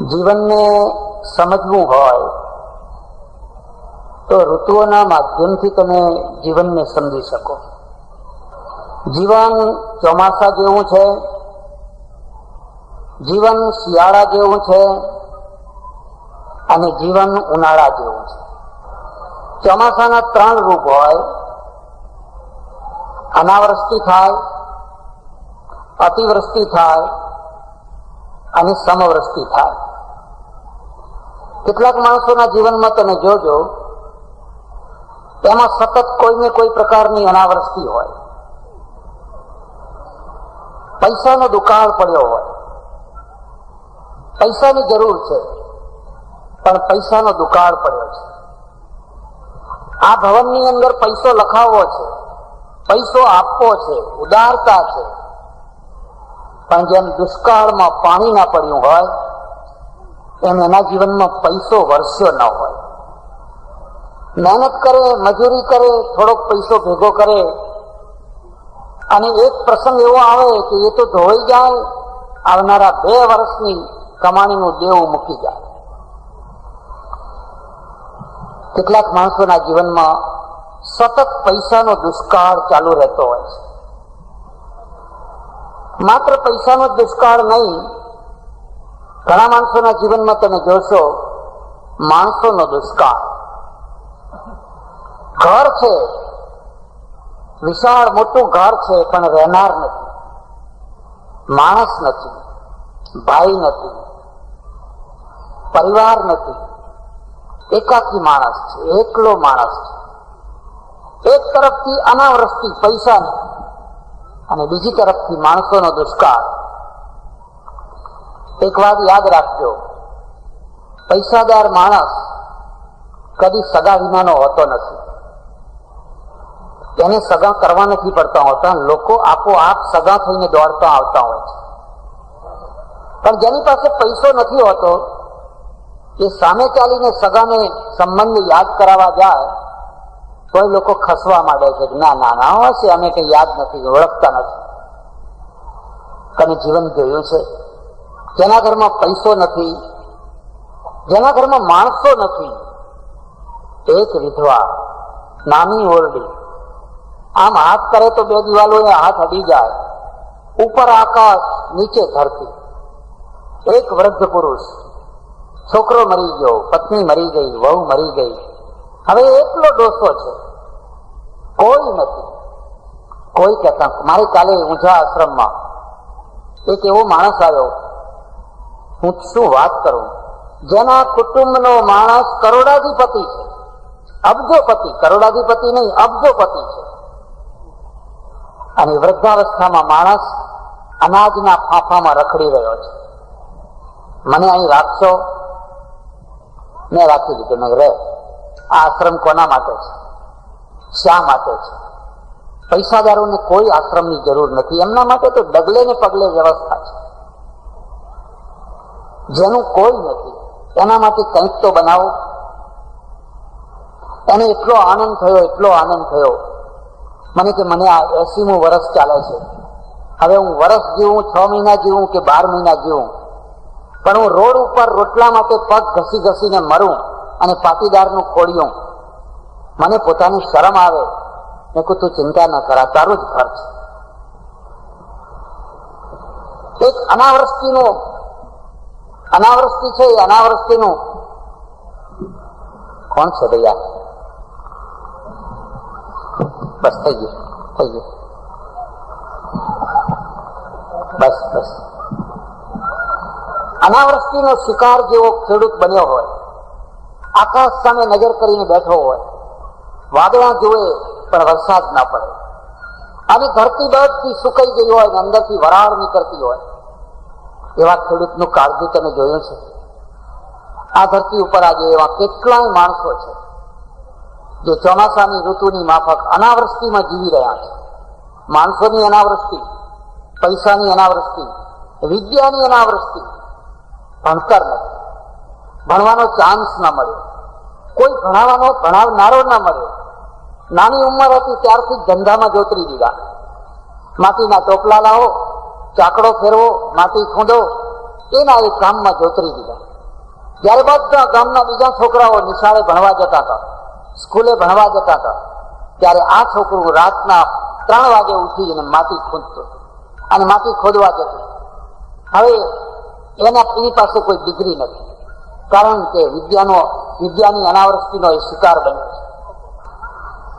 જીવનને સમજવું હોય તો ઋતુઓના માધ્યમથી તમે જીવનને સમજી શકો. જીવન ચોમાસા જેવું છે, જીવન શિયાળા જેવું છે અને જીવન ઉનાળા જેવું છે. ચોમાસાના 3 રૂપ હોય: અનાવૃષ્ટિ થાય, અતિવૃષ્ટિ થાય અને સમવૃષ્ટિ થાય. કેટલાક માણસોના જીવનમાં તમે જોજો, એમાં સતત કોઈને કોઈ પ્રકારની અનાવૃષ્ટિ હોય, પૈસાનો દુકાળ પડ્યો હોય, પૈસાની જરૂર છે પણ પૈસાનો દુકાળ પડ્યો છે. આ ભવનની અંદર પૈસો લખાવવો છે, પૈસો આપવો છે, ઉદારતા છે, પણ જેમ દુષ્કાળમાં પાણી ના પડ્યું હોય એમ એના જીવનમાં પૈસો વરસ્યો ન હોય. મહેનત કરે, મજૂરી કરે, થોડોક પૈસો ભેગો કરે અને એક પ્રસંગ એવો આવે કે એ તો ધોઈ જાય, આવનારા 2 વર્ષની કમાણીનું દેવું મૂકી જાય. કેટલાક માણસોના જીવનમાં સતત પૈસાનો દુષ્કાળ ચાલુ રહેતો હોય છે. માત્ર પૈસાનો દુષ્કાળ નહીં, ઘણા માણસોના જીવનમાં તમે જોશો માણસોનો દુષ્કાળ. ઘર છે, વિશાળ મોટું ઘર છે, પણ રહેનાર નથી, માણસ નથી, ભાઈ નથી, પરિવાર નથી, એકાકી માણસ છે, એકલો માણસ છે. એક તરફથી અનાવૃષ્ટિ પૈસાની અને બીજી તરફથી માણસોનો દુષ્કાળ. એક વાત યાદ રાખજો, પૈસાદાર માણસ કદી સગા વિનાનો હોતો નથી. એને સગા કરવા નથી પડતા હોતા, લોકો આપોઆપ સગા થઈને દોડતા આવતા હોય છે. પણ જેની પાસે પૈસો નથી હોતો એ સામે ચાલીને સગાને સંબંધ યાદ કરાવવા જાય તો એ લોકો ખસવા માંડે છે કે ના ના ના હશે, અમે કઈ યાદ નથી, ઓળખતા નથી. તમે જીવન જોયું છે, જેના ઘરમાં પૈસો નથી, જેના ઘરમાં માણસો નથી, એક વિધવા નાની ઓરડી, આમ હાથ કરે તો 2 દિવાલો એ હાથ અડી જાય, ઉપર આકાશ નીચે ધરતી. એક વૃદ્ધ પુરુષ, છોકરો મરી ગયો, પત્ની મરી ગઈ, વહુ મરી ગઈ, હવે એકલો ડોસો છે, કોઈ નથી. કોઈ કહેતા, મારે કાલે ઊંઝા આશ્રમમાં એક એવો માણસ આવ્યો, હું શું વાત કરું, જેના કુટુંબનો માણસ કરોડાધિપતિ છે, અબજોપતિ, કરોડાધિપતિ નહીં અબજોપતિ છે, અને વૃદ્ધાવસ્થામાં માણસ અનાજના ફાંફામાં રખડી રહ્યો છે. મને અહીં રાખશો? મેં રાખી દીધું. મેં રે, આ આશ્રમ કોના માટે છે, શા માટે છે? પૈસાદારોને કોઈ આશ્રમની જરૂર નથી, એમના માટે તો ડગલે ને પગલે વ્યવસ્થા છે. જેનું કોઈ નથી એના માટે કંઈક તો બનાવો. એને એટલો આનંદ થયો, એટલો આનંદ થયો મને કે મને આ 80મું વર્ષ ચાલે છે, હવે હું વર્ષ જીવું, 6 મહિના જીવું કે 12 મહિના જીવું, પણ હું રોડ ઉપર રોટલા માટે પગ ઘસી ઘસીને મરું અને પાટીદારનું ખોડિયું. મને પોતાની શરમ આવે. મેં કહું તું ચિંતા ન કરા, તારું જ ઘર છે. એક અનાવૃષ્ટિ છે, એ અનાવૃષ્ટિનું કોણ છે ભૈયા? બસ થઈ ગયું, થઈ ગયું, બસ બસ. અનાવૃષ્ટિનો શિકાર જેવો ખેડૂત બન્યો હોય, આકાશ સામે નજર કરીને બેઠો હોય, વાદળા જુએ પણ વરસાદ ના પડે, અને ધરતી બધી સુકાઈ ગઈ હોય ને અંદરથી વરાળ નીકળતી હોય, એવા ખેડૂતનું કાળજું તમે જોયું છે? આ ધરતી ઉપર આજે એવા કેટલાય માણસો છે જે ચોમાસાની ઋતુની માફક અનાવૃષ્ટિમાં જીવી રહ્યા છે. માણસોની અનાવૃષ્ટિ, પૈસાની અનાવૃષ્ટિ, વિદ્યાની અનાવૃષ્ટિ, ભણતર નથી, ભણવાનો ચાન્સ ના મળ્યો, કોઈ ભણાવનારો ના મળ્યો. નાની ઉંમર હતી ત્યારથી ધંધામાં જોતરી દીધા. માટીના ટોપલા લાવો, ચાકડો ફેરવો, માટી ખૂંદો, એના એ કામમાં જોતરી દીધા. જ્યારે બધા ગામના બીજા છોકરાઓ નિશાળે ભણવા જતા હતા, સ્કૂલે ભણવા જતા હતા, ત્યારે આ છોકરું રાતના 3 વાગે ઉઠીને માટી ખોદતું અને માટી ખોદવા જતું. હવે એની પાસે કોઈ ડિગ્રી નથી, કારણ કે વિદ્યાની અનાવૃષ્ટિનો એ શિકાર બન્યો છે.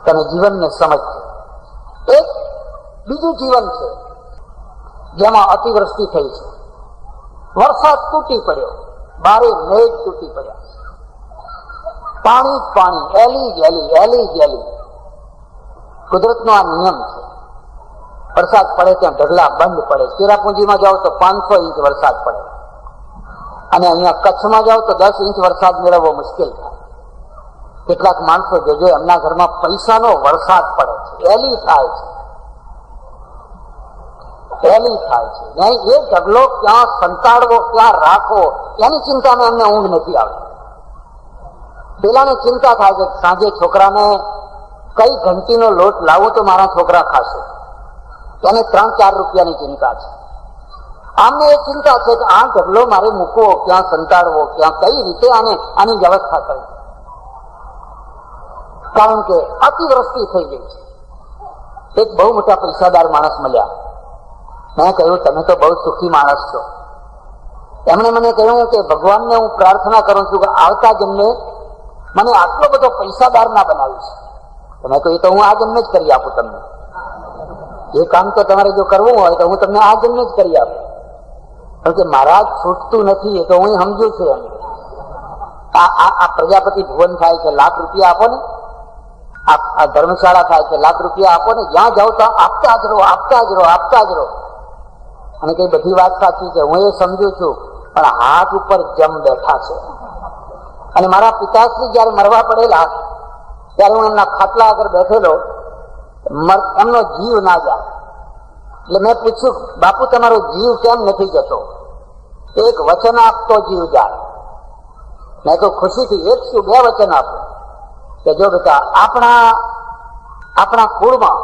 તમે જીવનને સમજજો. એક બીજું જીવન છે જેમાં અતિવૃષ્ટિ થઈ છે. વરસાદ તૂટી પડ્યો, 12 મેઘ તૂટી પડ્યા, પાણી જ પાણી, એલી ગેલી. કુદરતનો આ નિયમ છે. વરસાદ પડે ત્યાં ઢગલા બંધ પડે. ચેરાપુંજીમાં જાઓ તો 500 ઇંચ વરસાદ પડે અને અહીંયા કચ્છમાં જાઓ તો 10 ઇંચ વરસાદ મેળવવો મુશ્કેલ થાય. કેટલાક માણસો જોજો એમના ઘરમાં પૈસાનો વરસાદ પડે છે, એલી થાય છે. એ ઢગલો ક્યાં સંતાડવો, ક્યાં રાખવો, એની ચિંતામાં એમને ઊંઘ નથી આવતી. પેલાને ચિંતા થાય છે સાંજે છોકરાને કઈ ઘંટીનો લોટ લાવું તો મારા છોકરા ખાશે. એને 3-4 રૂપિયાની ચિંતા છે. આમને એ ચિંતા છે કે આ ઢગલો મારે મૂકવો, ક્યાં સંતાડવો, ક્યાં કઈ રીતે આની વ્યવસ્થા કરવી. કારણ કે અતિવૃષ્ટિ થઈ ગઈ છે. એક બહુ મોટા પૈસાદાર માણસ મળ્યા. મેં કહ્યું તમે તો બહુ સુખી માણસ છો. એમણે મને કહ્યું કે ભગવાનને હું પ્રાર્થના કરું છું કે આવતા જન્મે મને આટલો બધો પૈસાદાર ના બનાવીશ. તમે કહ્યું તો હું આ જન્મે જ કરી આપું તમને. એ કામ તો તમારે જો કરવું હોય તો હું તમને આ જન્મે જ કરી આપું. કારણ કે મારા છૂટતું નથી એ તો હું સમજુ છું. એમ આ પ્રજાપતિ ભુવન થાય છે, લાખ રૂપિયા આપો ને. આ ધર્મશાળા થાય છે, લાખ રૂપિયા આપો ને. જ્યાં જાઓ તો આપતા જ રહો. અને કઈ બધી વાત સાચી છે, હું એ સમજુ છું, પણ હાથ ઉપર જમ બેઠા છે. અને મારા પિતાશ્રી જયારે મરવા પડેલા ત્યારે હું એમના ખાટલા આગળ બેઠેલો, એમનો જીવ ના જાય. એટલે મેં પૂછ્યું બાપુ તમારો જીવ કેમ નથી જતો? એક વચન આપતો જીવ જાય. મેં તો ખુશીથી 1 શું 2 વચન આપો કે જો બેટા આપણા કુળમાં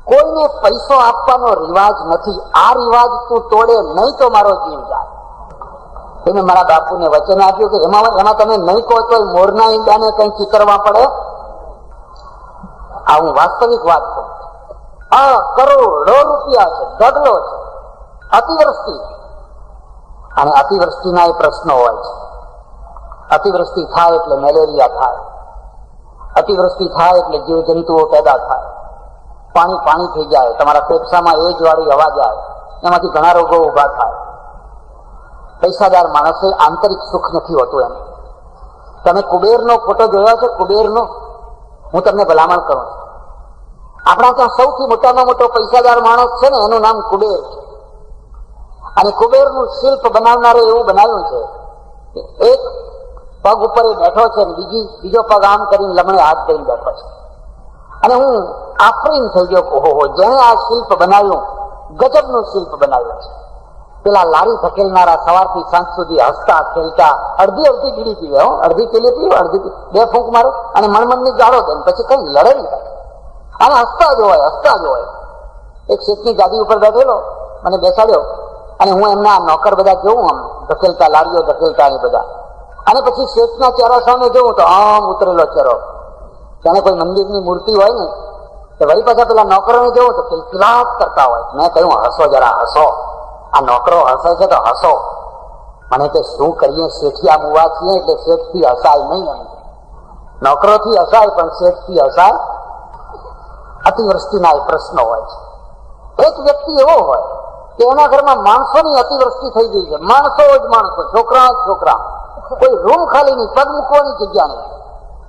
કોઈને પૈસો આપવાનો રિવાજ નથી. આ રિવાજ તું તોડે નહીં તો મારો જીવ જાય. એને મારા બાપુને વચન આપ્યું કે એમાં તમે નહીં કહો તો મોરના ઈંડાને કઈ ચીતરવા પડે. આ હું વાસ્તવિક વાત કહું. કરોડો રૂપિયા છે, ઢગલો છે, અતિવૃષ્ટિ. અને અતિવૃષ્ટિના એ પ્રશ્નો હોય છે. અતિવૃષ્ટિ થાય એટલે મેલેરિયા થાય, અતિવૃષ્ટિ થાય એટલે જીવજંતુઓ પેદા થાય, પાણી થઈ જાય, તમારા ફેફસામાં એજ વાળી હવા જાય, એમાંથી ઘણા રોગો ઉભા થાય. પૈસાદાર માણસે આંતરિક સુખ નથી હોતું. એને તમે કુબેરનો ફોટો જોયો છે? કુબેરનો હું તમને ભલામણ કરું. આપણા ત્યાં સૌથી મોટામાં મોટો પૈસાદાર માણસ છે ને, એનું નામ કુબેર છે. અને કુબેરનું શિલ્પ બનાવનારે એવું બનાવ્યું છે કે એક પગ ઉપર એ બેઠો છે ને બીજો પગ આમ કરીને લમણે હાથ દઈને બેઠો છે. અને હું આફરીન થઈ ગયો, ઓહો, જેને આ શિલ્પ બનાવ્યું ગજબનું શિલ્પ બનાવ્યું છે. પેલા લારી ધકેલનારા સવારથી સાંજ સુધી હસતા ખેલતા, અડધી બીડી પીવે, અડધી પેલી પીવે, અડધી 2 ફૂંક મારે અને મણમણની ગાળો દે, પછી કઈ લડે નહીં. અને હસતા જ હોય. એક શેઠની ગાદી ઉપર બેઠેલો, મને બેસાડ્યો અને હું એમના નોકર બધા જોઉં, આમ ધકેલતા, લારીઓ ધકેલતા એ બધા. અને પછી શેઠના ચહેરા સામે જોઉં તો આમ ઉતરેલો ચહેરો, જાણે કોઈ મંદિરની મૂર્તિ હોય ને. તો વળી પાછા પેલા નોકરોને જોઉં તો કિલકિલાટ કરતા હોય. મેં કહ્યું હસો જરા, હસો. આ નોકરો હસે છે તો હસો. મને કે શું કરીએ, શેઠિયા મુવા છીએ એટલે શેઠથી હસાય નહીં. નોકરોથી હસાય પણ શેઠથી હસાય. અતિવૃષ્ટિના એ પ્રશ્નો હોય છે. એક વ્યક્તિ એવો હોય કે એના ઘરમાં માણસોની અતિવૃષ્ટિ થઈ ગઈ છે. માણસો જ માણસો, છોકરા, કોઈ રૂમ ખાલી નહીં, પગ મૂકવાની જગ્યા નહીં.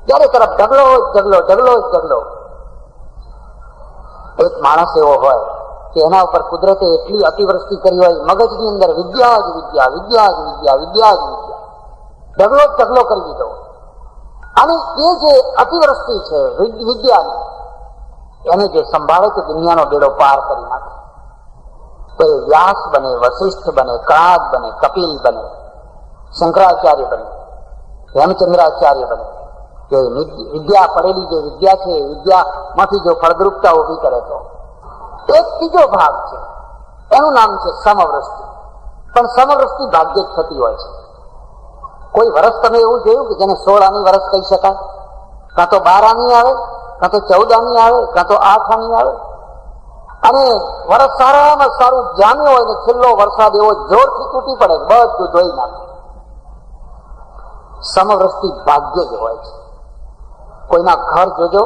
ચારે તરફ ઢગલો. એક માણસ એવો હોય કે એના ઉપર કુદરતે એટલી અતિવૃષ્ટિ કરી હોય, મગજની અંદર વિદ્યા જ વિદ્યા, ઢગલો કરી દીધો. અને એ જે અતિવૃષ્ટિ છે વિદ્યાની, એને જે સંભાળે તો દુનિયાનો બેડો પાર કરી નાખે. તો એ વ્યાસ બને, વશિષ્ઠ બને, કણાદ બને, કપિલ બને, શંકરાચાર્ય બને, હેમચંદ્રાચાર્ય બને. કે વિદ્યા પડેલી જે વિદ્યા છે એ વિદ્યામાંથી જો ફળદ્રુપતા ઉભી કરે તો. એક ત્રીજો ભાગ છે, એનું નામ છે સમવૃષ્ટિ. પણ સમવૃષ્ટિ ભાગ્યે જ થતી હોય છે. કોઈ વર્ષ તમે એવું જોયું કે જેને 16 આની વર્ષ કહી શકાય? કાં તો 12 આની આવે, કાં તો 14 આની આવે, કાં તો 8 આની આવે. અને વર્ષ સારામાં સારું જામ્યું હોય ને છેલ્લો વરસાદ એવો જોરથી તૂટી પડે, બધું ધોઈ નાખે. સમવૃષ્ટિ ભાગ્ય જ હોય છે. કોઈના ઘર જોજો,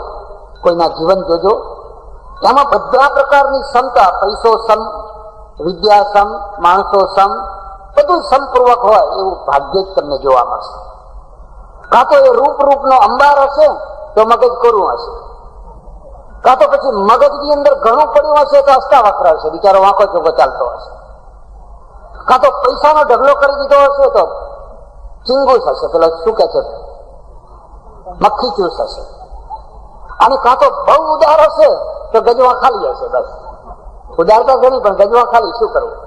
કોઈના જીવન જોજો, એમાં બધા પ્રકારની ક્ષમતા, પૈસો સમ, વિદ્યા સમ, માણસો સમ, બધું સમપૂર્વક હોય એવું ભાગ્ય જ તમને જોવા મળશે. કાં તો એ રૂપનો અંબાર હશે તો મગજ કોરું હશે, કાં તો પછી મગજની અંદર ઘણું પડ્યું હશે તો અષ્ટાવક્ર હશે, બિચારો વાંકો ચોકો ચાલતો હશે. કાં તો પૈસાનો ઢગલો કરી દીધો હશે તો ચિંગુસ હશે, પેલો શું કે છે મક્ખી ચૂસ હશે. અને કાં તો બહુ ઉદાર હશે તો ગજવા ખાલી હશે. બસ ઉદારતા ઘણી પણ ગજવા ખાલી. શું કરવું?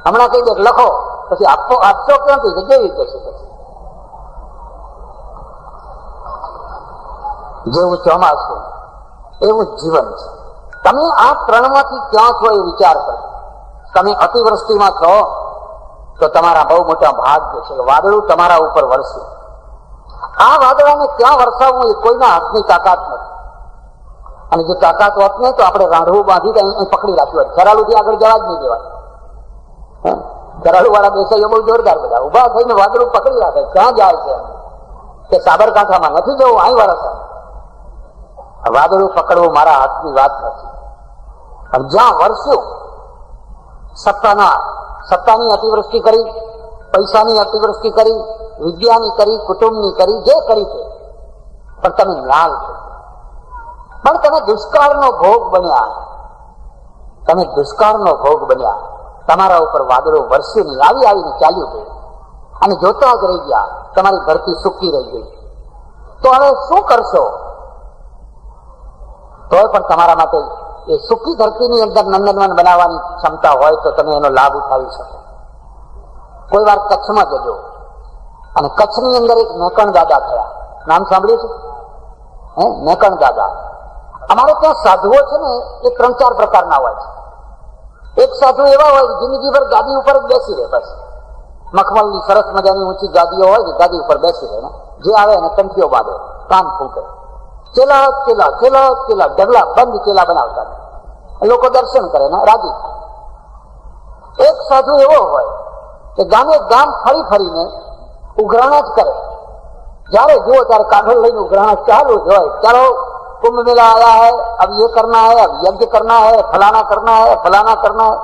હમણાં કઈ દે લખો, પછી આપશો ક્યાંથી? કેવી રીતે છે? જેવું ચોમાસું એવું જીવન છે. તમે આ ત્રણમાંથી ક્યાં છો એ વિચાર કરો. તમે અતિવૃષ્ટિમાં છો તો તમારા બહુ મોટા ભાગ્ય છે. વાદળું તમારા ઉપર વરસે. આ વાદળાને ક્યાં વરસાવવું એ કોઈના હાથની તાકાત નથી. અને જે તાકાત હોત ને તો આપણે રાંઢવું બાંધી અહીં પકડી રાખ્યું હોત. ખેરાલુથી આગળ જવા જ નહીં દેવાય. ખેરાલુ વાળા દેસાઈઓ બહુ જોરદાર બધા ઉભા થઈને વાદળું પકડી રાખે. ક્યાં જાય છે કે સાબરકાંઠામાં નથી જવું, અહીં વરસે. વાદળું પકડવું મારા હાથની વાત નથી. અને જ્યાં વરસ્યું, સત્તાની અતિવૃષ્ટિ કરી, પૈસાની અતિવૃષ્ટિ કરી, વિદ્યાની કરી, કુટુંબની કરી, જે કરી છે, પણ તમે ન્યાલ છો. પણ તમે દુષ્કાળનો ભોગ બન્યા. તમે દુષ્કાળનો ભોગ બન્યા. તમારા ઉપર વાદળો વરસ્યું નહીં, આવીને ચાલ્યું ગયું. અને જોતા જ રહી ગયા. તમારી ધરતી સૂકી રહી ગઈ. તો હવે શું કરશો? તોય પણ તમારા માટે એ સૂકી ધરતીની અંદર નંદનવન બનાવવાની ક્ષમતા હોય તો તમે એનો લાભ ઉઠાવી શકો. કોઈ વાર કચ્છમાં જજો, અને કચ્છની અંદર એક મેકણ દાદા થયા. નામ સાંભળ્યું છે? મેકણ દાદા. અમારે ત્યાં સાધુઓ છે ને એ 3-4 પ્રકારના હોય છે. એક સાધુ એવા હોય જિંદગીભર ગાદી ઉપર જ બેસી રહે. બસ મખમલની સરસ મજાની ઊંચી ગાદીઓ હોય, ગાદી ઉપર બેસી રહે. જે આવે એને કંઠીઓ બાંધે, કાન ફૂંકે, ચેલા ડગલા બંધ ચેલા બનાવતા, લોકો દર્શન કરે ને રાજી થાય. એક સાધુ એવો હોય કે ગામે ગામ ફરીને ઉઘરાણા જ કરે. જયારે જુઓ ત્યારે કાગળ લઈને ઉઘરાણા ચાલુ જ હોય. ચાલો कुंभ मेला आया है, अब ये करना है, अब यज्ञ करना है, फलाना करना है, फलाना करना है.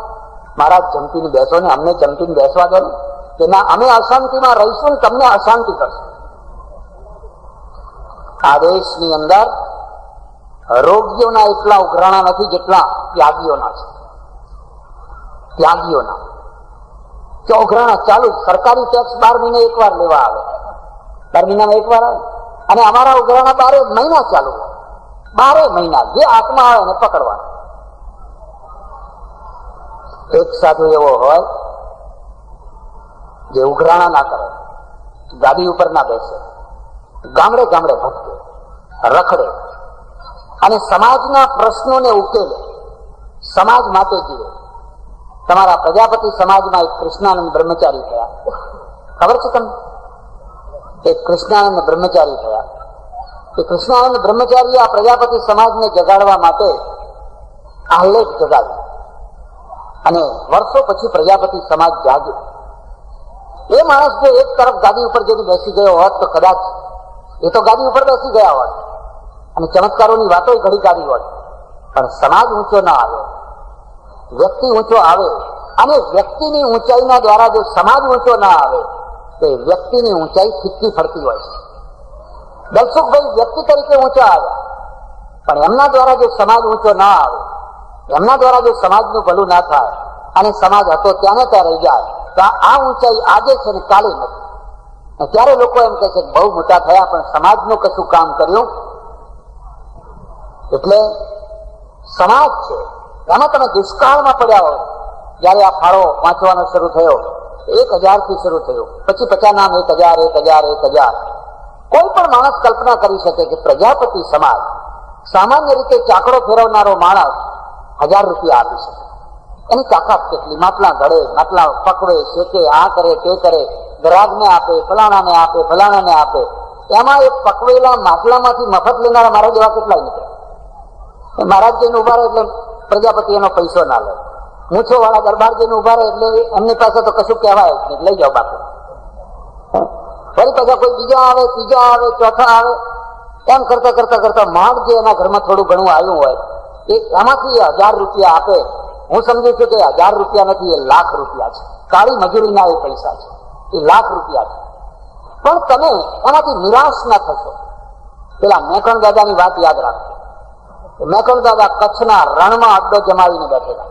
महाराज जमतीने बेसो ने, अમને જમતીને બેસવા દો ને, કે ના અમે અશાંતિમાં રહીશું ને તમને અશાંતિ કરશું. આ દેશની અંદર રોગીઓના એટલા ઉઘરાણા નથી જેટલા ત્યાગીઓના છે. ત્યાગીઓના કે ઉઘરાણા ચાલુ. સરકારી ટેક્સ 12 મહિને એકવાર લેવા આવે, 12 મહિનામાં એકવાર આવે. અને અમારા ઉઘરાણા 12 મહિના ચાલુ હોય. 12 મહિના જે હાથમાં આવે એને પકડવા. એક સાધુ એવો હોય જે ઉઘરાણા ના કરે, ગાડી ઉપર ના બેસે, ગામડે ભટકે, રખડે અને સમાજના પ્રશ્નોને ઉકેલે, સમાજ માટે જીવે. તમારા પ્રજાપતિ સમાજમાં એક કૃષ્ણાનંદ બ્રહ્મચારી થયા. ખબર છે તમને? એક કૃષ્ણાનંદ બ્રહ્મચારી થયા. એ કૃષ્ણાનંદ બ્રહ્મચારી આ પ્રજાપતિ સમાજને જગાડવા માટે આહ્લેખ જગાડ્યો. અને વર્ષો પછી પ્રજાપતિ સમાજ જાગ્યો. એ માણસ જો એક તરફ ગાદી ઉપર જઈને બેસી ગયો હોત તો કદાચ એ તો ગાદી ઉપર બેસી ગયા હોત અને ચમત્કારોની વાતો ઘડી કાઢી હોત. પણ સમાજ ઊંચો ના આવ્યો, વ્યક્તિ ઊંચો આવે. અને વ્યક્તિની ઊંચાઈના દ્વારા જો સમાજ ઊંચો ના આવે તો વ્યક્તિની ઊંચાઈ ફીકી ફરતી હોય છે. દલસુખભાઈ વ્યક્તિ તરીકે ઊંચા આવ્યા, પણ એમના દ્વારા જો સમાજ ઊંચો ના આવે, એમના દ્વારા જો સમાજનું ભલું ના થાય અને સમાજ હતો ત્યાં ત્યાં રહી જાય તો આ ઊંચાઈ આજે છે ને કાલે નથી. ત્યારે લોકો એમ કહે છે બહુ મોટા થયા પણ સમાજનું કશું કામ કર્યું. એટલે સમાજ છે એમાં તમે દુષ્કાળમાં પડ્યા હોય. જયારે આ ફાળો વાંચવાનો શરૂ થયો 1000 થી શરૂ થયો, પછી 50 નામ 1000. કોઈ પણ માણસ કલ્પના કરી શકે કે પ્રજાપતિ સમાજ સામાન્ય રીતે ચાકડો ફેરવનારો માણસ 1000 રૂપિયા આપી શકે? એની તાકાત કેટલી? માટલા ઘડે, માટલા પકવે, શેકે, આ કરે તે કરે, ગ્રાહકને આપે, ફલાણાને આપે, ફલાણાને આપે. એમાં એક પકવેલા માટલામાંથી મફત લેનારા મહારાજ એવા કેટલાય નીકળે. મહારાજ જઈને ઉભા રહે એટલે પ્રજાપતિ એનો પૈસો ના લે. મૂછો વાળા દરબાર જઈને ઉભા રહે એટલે એમની પાસે તો કશું કહેવાય જ નહીં, લઈ જાઓ બાપુ. ફરી પાછા કોઈ બીજા આવે, ત્રીજા આવે, ચોથા આવે, એમ કરતા કરતા કરતા માંડ જે એના ઘરમાં થોડું ઘણું આવ્યું હોય એ એમાંથી 1000 રૂપિયા આપે. હું સમજુ છું કે 1000 રૂપિયા નથી, એ લાખ રૂપિયા છે. કાળી મજૂરીના એ પૈસા છે, એ લાખ રૂપિયા છે. પણ તમે એનાથી નિરાશ ના થશો. પેલા મેકણ દાદાની વાત યાદ રાખજો. મેકણ દાદા કચ્છના રણમાં અડ્ડો જમાવીને બેઠેલા.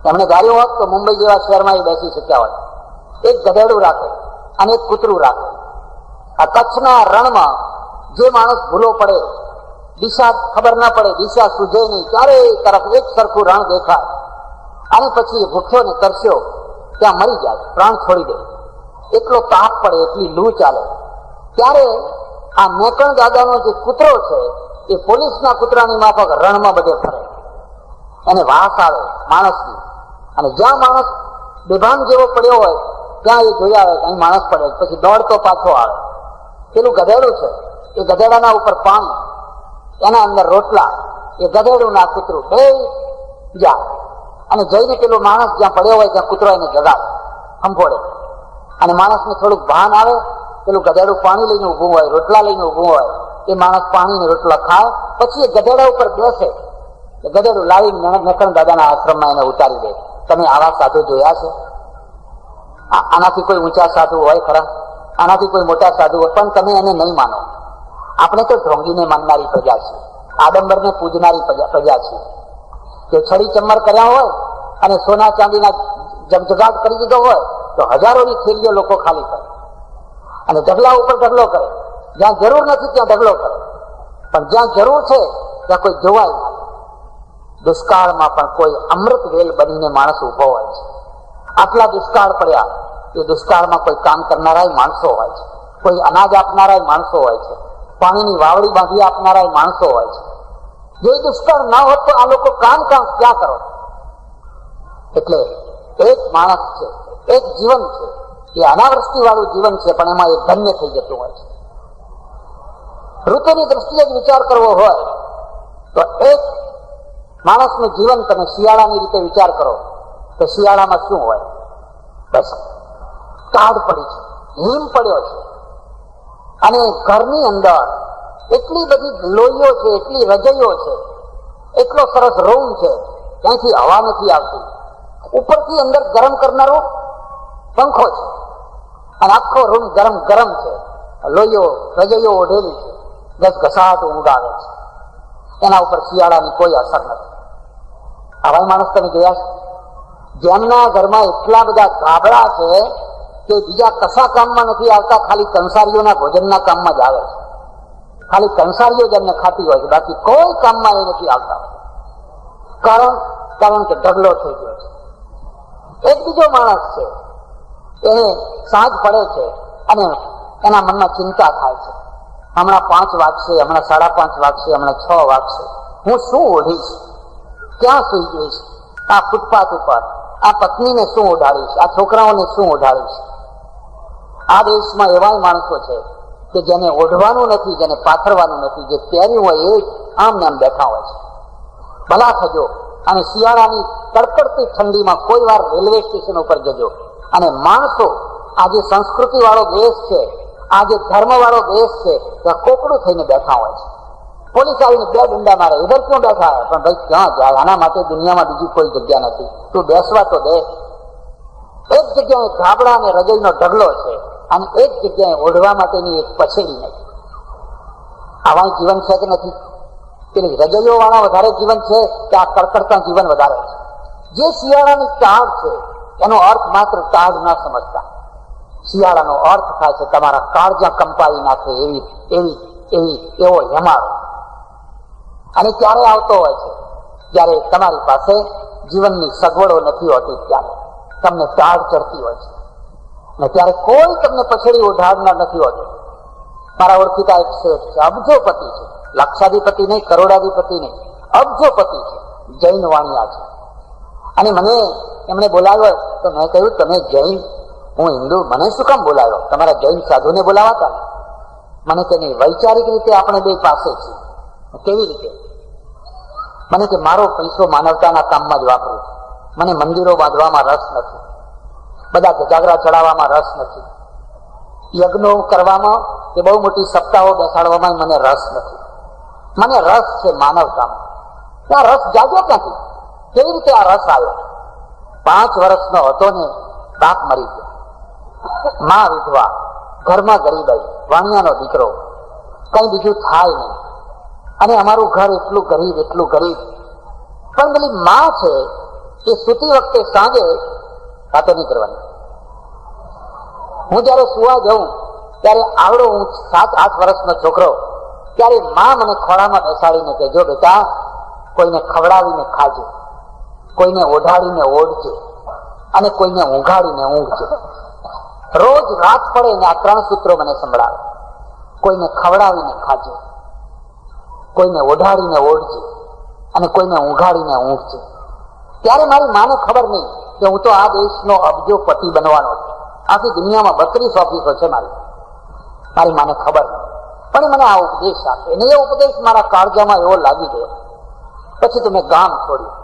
એમણે ધાર્યું હોત તો મુંબઈ જેવા શહેરમાં એ બેસી શક્યા હોત. એક ગધેડું રાખે અને એક કૂતરું રાખે. આ કચ્છના રણમાં જે માણસ ભૂલો પડે, દિશા ખબર ના પડે, દિશા સૂઝે નહીં, ચારેય તરફ એક સરખું રણ દેખાય અને પછી ભૂખ્યો ને તરસ્યો ત્યાં મરી જાય, પ્રાણ છોડી દે. એટલો તાપ પડે, એટલી લૂ ચાલે. ત્યારે આ મેકણ દાદાનો જે કૂતરો છે એ પોલીસના કૂતરાની માફક રણમાં બધે ફરે. એને વાસ આવે માણસની, અને જ્યાં માણસ બેભાન જેવો પડ્યો હોય ત્યાં એ જોઈ આવે કે અહીં માણસ પડે, પછી દોડતો પાછો આવે. પેલું ગધેડું છે, એ ગધેડાના ઉપર પાણી, એના અંદર રોટલા, એ ગધેડું ના કૂતરું બે જાય અને જઈને પેલો માણસ જ્યાં પડ્યો હોય ત્યાં કૂતરો એને જગાડે, સંભોળે. અને માણસને થોડુંક ભાન આવે. પેલું ગધેડું પાણી લઈને ઊભું હોય, રોટલા લઈને ઊભું હોય, એ માણસ પાણી ને રોટલા ખાય. પછી એ ગધેડા ઉપર બેસે, એ ગધેડું લાવીને મેકણ દાદાના આશ્રમમાં એને ઉતારી દે. તમે આવા સાધુ જોયા છે? આનાથી કોઈ ઊંચા સાધુ હોય ખરા? આનાથી કોઈ મોટા સાધુ હોય? પણ તમે એને નહીં માનો. આપણે તો ઢોંગીને માનનારી પ્રજા છે, આડંબરને પૂજનારી પ્રજા છે. જો છડી ચમર કર્યા હોય અને સોના ચાંદીના જગજગાટ કરી દીધો હોય તો હજારોની થેલીઓ લોકો ખાલી કરે અને ઢગલા ઉપર ઢગલો કરે. જ્યાં જરૂર નથી ત્યાં ઢગલો કરે, પણ જ્યાં જરૂર છે ત્યાં કોઈ જોવાય ના. દુષ્કાળમાં પણ કોઈ અમૃત વેલ બનીને માણસ ઉભો હોય છે. આટલા દુષ્કાળ પડ્યા, એ દુષ્કાળમાં કોઈ કામ કરનારા માણસો હોય છે, કોઈ અનાજ આપનારા માણસો હોય છે, પાણીની વાવડી બાંધી આપનારા માણસો હોય છે. જો દુષ્કાળ ના હોત તો આ લોકો કામ ક્યાં કરો? એટલે એક માણસ છે, એક જીવન છે, એ અનાવૃષ્ટિ વાળું જીવન છે, પણ એમાં એ ધન્ય થઈ જતું હોય છે. ઋતુની દ્રષ્ટિએ જ વિચાર કરવો હોય તો એક માણસનું જીવન તમે શિયાળાની રીતે વિચાર કરો તો શિયાળામાં શું હોય? બસ કાળ પડી છે, હિમ પડ્યો છે, અને ઘરની અંદર એટલી બધી લોહીઓ છે, એટલી રજઈઓ છે, એટલો સરસ રૂમ છે, ત્યાંથી હવા નથી આવતી. ઉપરથી અંદર ગરમ કરનારો પંખો છે અને આખો રૂમ ગરમ ગરમ છે, લોહીઓ રજઈઓ ઓઢેલી છે, ઘસઘસાટ ઊંઘ આવે છે. એના ઉપર શિયાળાની કોઈ અસર નથી. આવા માણસ તમે જોયા છે? જેમના ઘરમાં એટલા બધા ગાબડા છે કે બીજા કશા કામમાં નથી આવતા, ખાલી કંસારીઓના ભોજનના કામમાં જ આવે છે. ખાલી કંસારીઓ જ એમને ખાતી હોય છે, બાકી કોઈ કામમાં એ નથી આવતા. કારણ કે ઢગલો થઈ ગયો છે. એક બીજો માણસ છે, એને સાંજ પડે છે અને એના મનમાં ચિંતા થાય છે. હમણાં 5 વાગશે, હમણાં 5:30 વાગશે, હમણાં 6 વાગશે, હું શું ઓઢીશ, ક્યાં સુઈ જઈશ, આ ફૂટપાથ ઉપર આ પત્નીને શું ઓઢાડીશ, આ છોકરાઓને શું ઓઢાડીશ. આ દેશમાં એવા માણસો છે કે જેને ઓઢવાનું નથી, જેને પાથરવાનું નથી, જે પહેર્યું હોય એ આમ ને આમ બેઠા હોય છે. ભલા થજો અને શિયાળાની કડકડતી ઠંડીમાં કોઈ વાર રેલવે સ્ટેશન ઉપર જજો અને માણસો, આ જે સંસ્કૃતિ વાળો દેશ છે, આ જે ધર્મ વાળો દેશ છે, ત્યાં કોકડું થઈને બેઠા હોય છે. પોલીસ આવીને 2 ડંડા મારે, ઇધર ક્यों બેઠા હોય? પણ ભાઈ ક્યાં જાય? આના માટે દુનિયામાં બીજી કોઈ જગ્યા નથી, તું બેસવા તો દે. એક જગ્યાએ ગાબડા અને રજઈનો ઢગલો છે અને એક જગ્યાએ ઓઢવા માટેની એક પછેડી નથી. આવા જીવન છે કે નથી? પેલી રજઈઓ વાળા વધારે જીવન છે કે આ કડકડતા જીવન વધારે છે? જે શિયાળાની ટાઢ છે એનો અર્થ માત્ર ટાઢ ના સમજતા. શિયાળાનો અર્થ થાય છે તમારા કાળજા કંપાવી નાખે એવો યમાળો. અને ક્યારે આવતો હોય છે? જ્યારે તમારી પાસે જીવનની સગવડો નથી હોતી, ત્યારે તમને ટાઢ ચડતી હોય છે ને ત્યારે કોઈ તમને પછેડી ઓઢાડનાર નથી હોતું. મારા ઓળખીતા એક શેઠ છે, અબજોપતિ છે, લક્ષાધિપતિ નહીં, કરોડાધિપતિ નહીં, અબજોપતિ છે, જૈન વાણિયા છે. અને મને એમણે બોલાવ્યો તો મેં કહ્યું, તમે જૈન હું હિન્દુ, મને શું કામ બોલાવ્યો? તમારા જૈન સાધુને બોલાવાતા ને? મને કે નહીં, વૈચારિક રીતે આપણે બે પાસે છીએ. કેવી રીતે? મને કે મારો પૈસો માનવતાના કામમાં જ વાપરું. મને મંદિરો બાંધવામાં રસ નથી, બધા ગજાગરા ચડાવવામાં રસ નથી, યજ્ઞો કરવામાં કે બહુ મોટી સપ્તાહો બેસાડવામાં મને રસ નથી. મને રસ છે માનવતામાં. ત્યાં રસ જાગ્યો ક્યાંથી? કેવી રીતે આ રસ આવ્યો? 5 વર્ષનો હતો ને બાપ મરી ગયો, માં વિધવા, ઘરમાં ગરીબાઈ, વાણિયાનો દીકરો, કઈ બીજું થાય નહીં. અને અમારું ઘર એટલું ગરીબ, એટલું ગરીબ. પણ પેલી માં છે એ સૂતી વખતે સાંજે વાતો નહીં કરવાની. હું જયારે સુવા જાઉં ત્યારે આવડો હું 7-8 વર્ષનો છોકરો, ત્યારે માં મને ખોળામાં બેસાડીને કે, જો બેટા, કોઈને ખવડાવીને ખાજે, કોઈને ઓઢાડીને ઓઢજે, અને કોઈને ઊંઘાડીને ઊંઘજે. રોજ રાત પડે ને આ 3 સૂત્રો મને સંભળાવે. કોઈને ખવડાવીને ખાજે, કોઈને ઓઢાડીને ઓઢજે, અને કોઈને ઊંઘાડીને ઊંઘજે. ત્યારે મારી માને ખબર નહીં કે હું તો આ દેશનો અબજોપતિ બનવાનો છું. આખી દુનિયામાં 32 ઓફિસો છે મારી માને ખબર નહીં. પણ મને આ ઉપદેશ આપે, અને એ ઉપદેશ મારા કાળજામાં એવો લાગી ગયો. પછી તો મેં ગામ છોડ્યું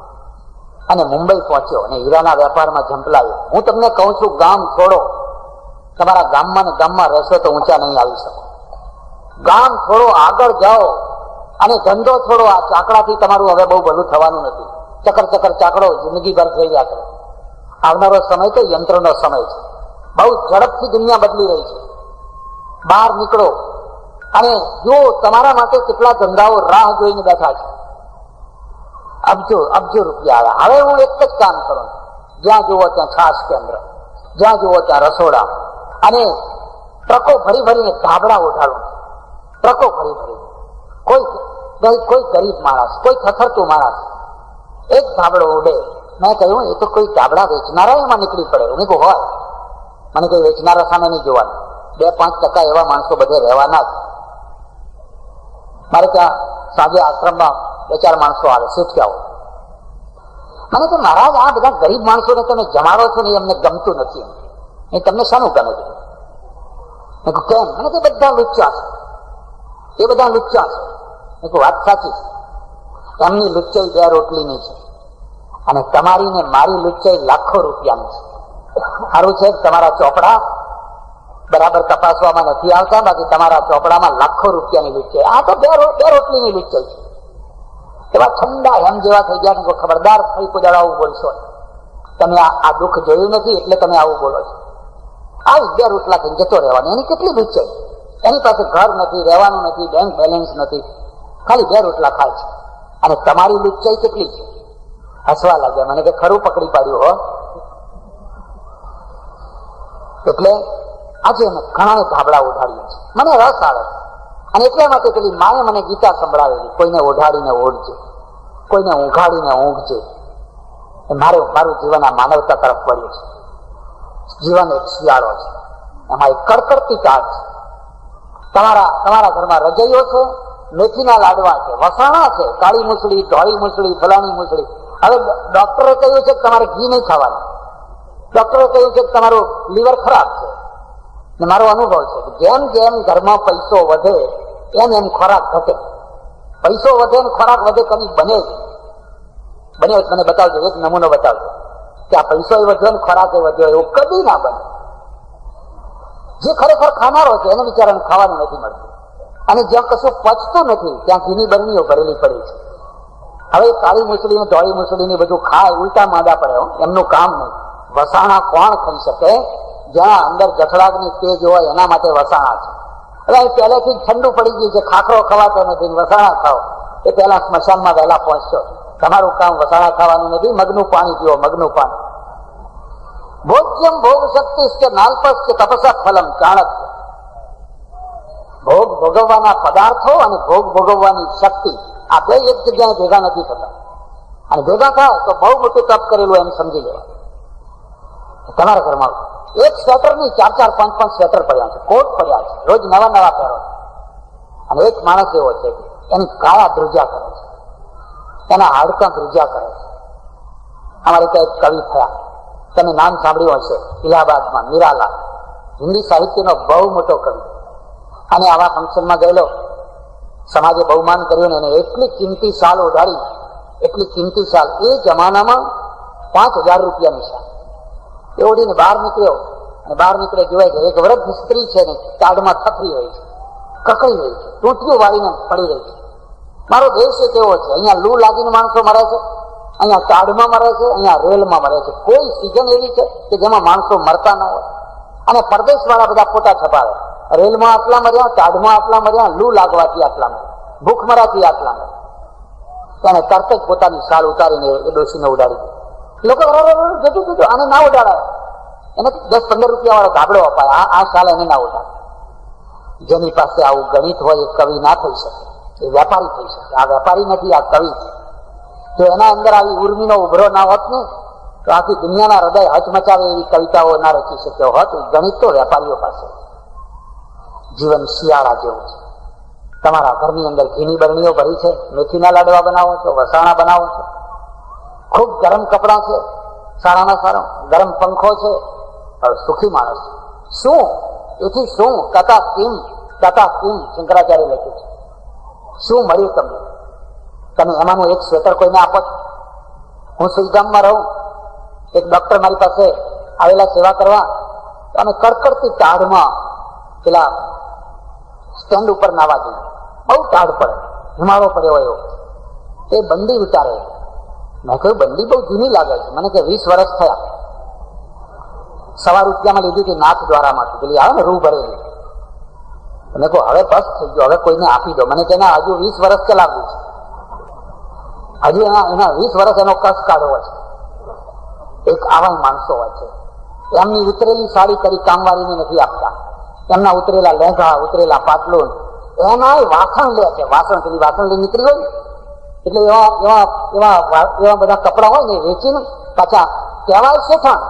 અને મુંબઈ પહોંચ્યો અને હીરાના વેપારમાં ઝંપલાયો. હું તમને કહું છું, ગામ છોડો. તમારા ગામમાં ને ગામમાં રહેશો તો ઊંચા નહીં આવી શકો. ગામ છોડો, આગળ જાઓ, અને ધંધો છોડો. આ ચાકડાથી તમારું હવે બહુ ભલું થવાનું નથી. ચકર ચકર ચાકડો જિંદગીભર ફેર્યા કરે. આવનારો સમય તો યંત્રનો સમય છે. બહુ ઝડપથી દુનિયા બદલી રહી છે. બહાર નીકળો અને જો તમારા માટે કેટલા ધંધાઓ રાહ જોઈને બેઠા છે. અબજો રૂપિયા આવ્યા. હવે હું એક જ કામ કરું, જ્યાં જુઓ ત્યાં છાશ કેન્દ્ર, જ્યાં જુઓ ત્યાં રસોડા, અને ટ્રકો ભરી ભરીને ધાબળા ઓઢાડું. ટ્રકો ભરી ભરી કોઈ ગરીબ માણસ, કોઈ થથરતું માણસ એક ધાબળો ઉડે. મેં કહ્યું, એ તો કોઈ ધાબળા વેચનારા એમાં નીકળી પડે. એને કહું હોય, મને કોઈ વેચનારા સામે નહીં જોવાનું. 2-5% એવા માણસો બધે રહેવાના જ. મારે ત્યાં સાંજે આશ્રમમાં 2-4 માણસો આવે, શીખ્યાઓ. મને તો મહારાજ, આ બધા ગરીબ માણસોને તમે જમાડો છો ને, અમને ગમતું નથી. એ તમને શાનું ગમે છે? મેં કહું કેમ? મને તો બધા લુચ્ચા છે, એ બધા લુચ્ચા છે. મેં કહું વાત સાચી છે. એમની લુચ્ચાઈ 2 રોટલીની છે, અને તમારી ને મારી લુચ્ચાઈ લાખો રૂપિયાની છે. સારું છે તમારા ચોપડા બરાબર તપાસવામાં નથી આવતા, બાકી તમારા ચોપડામાં લાખો રૂપિયાની લુચ્ચાઈ. આ તો 2 રોટલીની લુચ્ચાઈ છે. એવા ઠંડા એમ જેવા થઈ ગયા કે ખબરદાર થઈ કોઈ આવું બોલશો. તમે આ દુઃખ જોયું નથી એટલે તમે આવું બોલો છો. આવી 2 રોટલા થઈને જતો રહેવાની. એની કેટલી લુચ્ચાઈ? એની પાસે ઘર નથી, રહેવાનું નથી, બેંક બેલેન્સ નથી, ખાલી 2 રોટલા ખાય છે. અને તમારી લુચ્ચાઈ કેટલી છે? હસવા લાગ્યા. મને કે ખરું પકડી પાડ્યું હો. એટલે આજે અમે ઘણા ધાબળા ઉઠાડીએ છીએ. મને રસ આવે છે. અને એટલા માટે પેલી માએ મને ગીતા સંભળાવેલી, કોઈને ઓઢાડીને ઓઢજે, કોઈને ઊંઘાડીને ઊંઘજે. મારું જીવન આ માનવતા તરફ વળ્યું છે. જીવન એક શિયાળો છે, એમાં એક કડકડતી ટાળ છે. તમારા ઘરમાં રજૈયો છે, મેથીના લાડવા છે, વસાણા છે, કાળી મૂછડી, ધોળી મૂછડી, ફલાણી મૂછડી. હવે ડોક્ટરે કહ્યું છે કે તમારે ઘી નહીં ખાવાનું. ડોક્ટરે કહ્યું છે કે તમારું લીવર ખરાબ છે. ને મારો અનુભવ છે કે જેમ જેમ ઘરમાં પૈસો વધે એમ એમ ખોરાક ઘટે. પૈસો વધે ને ખોરાક વધે, કદી બને જ મને બતાવજો, એક નમૂનો બતાવજો કે આ પૈસો એ વધ્યો ને ખોરાક એ વધ્યો. એવું કદી ના બને. જે ખરેખર ખાનારો છે એને બિચારાને ખાવાનું નથી મળતું, અને જ્યાં કશું પચતું નથી ત્યાં ઘીની બરણીઓ ભરેલી પડી છે. હવે કાળી મૂછડી ને ધોળી મૂછડી ને બધું ખાય, ઉલટા માંદા પડે. એમનું કામ નહીં. વસાણા કોણ ખાઈ શકે? જ્યાં અંદર જઠરાગની તેજ હોય એના માટે વસાણા છે. હવે અહીં પહેલેથી જ ઠંડુ પડી ગયું છે, ખાખરો ખવાતો નથી, વસાણા ખાઓ. એ પહેલા સ્મશાનમાં વહેલા પહોંચશો. તમારું કામ વસાણા ખાવાનું નથી, મગનું પાણી પીવો, મગનું પાણી. ભોજ્યમ ભોગ શક્તિ કે નાલ્પસ કે તપસા ફલમ ચાણક્ય. ભોગ ભોગવવાના પદાર્થો અને ભોગ ભોગવવાની શક્તિ, આ 2 એક જગ્યાએ ભેગા નથી થતા. અને ભેગા થાય તો બહુ મોટું તપ કરેલું એમ સમજી લેવા. તમારા ઘરમાં એક સ્વેટર ની 4-4, 5-5 સ્વેટર પડ્યા છે, કોટ પડ્યા છે, રોજ નવા પહેરો. અને એક માણસ એવો છે કે એની કાયા ધ્રુજા કરે છે, એના હાડકાં ધ્રુજા કરે છે. અમારે ત્યાં એક કવિ થયા, તમે નામ સાંભળ્યું હશે, ઇલાહાબાદમાં મીરાલા, હિન્દી સાહિત્યનો બહુ મોટો કવિ. અને આવા ફંક્શનમાં ગયેલો, સમાજે બહુમાન કર્યું ને એને એટલી કિંમતી શાલ ઉડાડી, એટલી કિંમતી શાલ, એ જમાનામાં 5,000 રૂપિયાની શાલ એ ઓઢીને બહાર નીકળ્યો. અને બહાર નીકળે જોવાય કે એક વૃદ્ધ સ્ત્રી છે ને તાડમાં થફરી રહી છે, કકડી રહી છે, ટૂંટીઓ વાળીને પડી રહી છે. મારો દેશ કેવો છે, અહીંયા લૂ લાગીને માણસો મરે છે, અહીંયા તાડમાં મરે છે, અહીંયા રેલમાં મરે છે. કોઈ સિઝન એવી છે કે જેમાં માણસો મરતા ન હોય. અને પરદેશ વાળા બધા ફોટા છપાવે, રેલમાં આટલા મર્યા, તાડમાં આટલા મર્યા, લૂ લાગવાથી આટલા મર્યા, ભૂખમરાથી આટલા મર્યા. તેને તરત જ પોતાની શાલ ઉતારીને એ ડોશીને ઉડાડી દીધી. લોકો જતું જતું આને ના ઉડાડાય, એને 10-15 રૂપિયા વાળો ધાબળો અપાય, આ શાલ એને ના ઉડાડે. જેની પાસે આવું ગણિત હોય એ કવિ ના થઈ શકે, એ વેપારી થઈ શકે. આ વેપારી નથી, આ કવિ છે. જો એના અંદર આવી ઉર્મિનો ઉભરો ના હોત ને તો આખી દુનિયાના હૃદય હચમચાવે એવી કવિતાઓ ના રચી શક્યો હોત. ગણિત તો વેપારીઓ પાસે. જીવન શિયાળા જેવું છે. તમારા ઘરની અંદર ઘીની બરણીઓ ભરી છે, મેથીના લાડવા બનાવો છો, વસાણા બનાવો છો, ખૂબ ગરમ કપડાં છે, સારામાં સારો ગરમ પંખો છે, સુખી માણસ. શું એથી શું કથા કિમ શંકરાચાર્ય લખ્યું છે. શું મળ્યું તમને? તમે એમાંનું એક સ્વેટર કોઈને આપો છો? હું સુઈગામમાં રહું, એક ડોક્ટર મારી પાસે આવેલા સેવા કરવા, તો અમે કડકડતી ટાઢમાં પેલા સ્ટેન્ડ ઉપર નાવા જઈએ. બહુ ટાઢ પડે, હિમાળો પડ્યો એવો. એ બંડી ઉતારે. મેં કહ્યું બંડી બહુ જૂની લાગે છે. મને કે 20 વર્ષ થયા. ₹1 લીધી હતી નાથ દ્વારામાંથી, પેલી આવે ને રૂ ભરેલી. મેં કહું હવે બસ થઈ ગયો, હવે કોઈને આપી દો. મને કે ના, હજુ 20 વર્ષ ચલાવવું છે, હજુ એના 20 વર્ષ એનો કસ કાઢવો છે. એક આવા માણસો હોય છે, એમની ઉતરેલી સાડી કરી કામવાળીને નથી આપતા. એમના ઉતરેલા લેંઘા, ઉતરેલા પાટલું, એના વાસણ લે છે. વાસણ પેલી વાસણ લઈ નીકળી હોય એટલે એવા બધા કપડા હોય ને વેચીને પાછા કહેવાય શેઠાણ,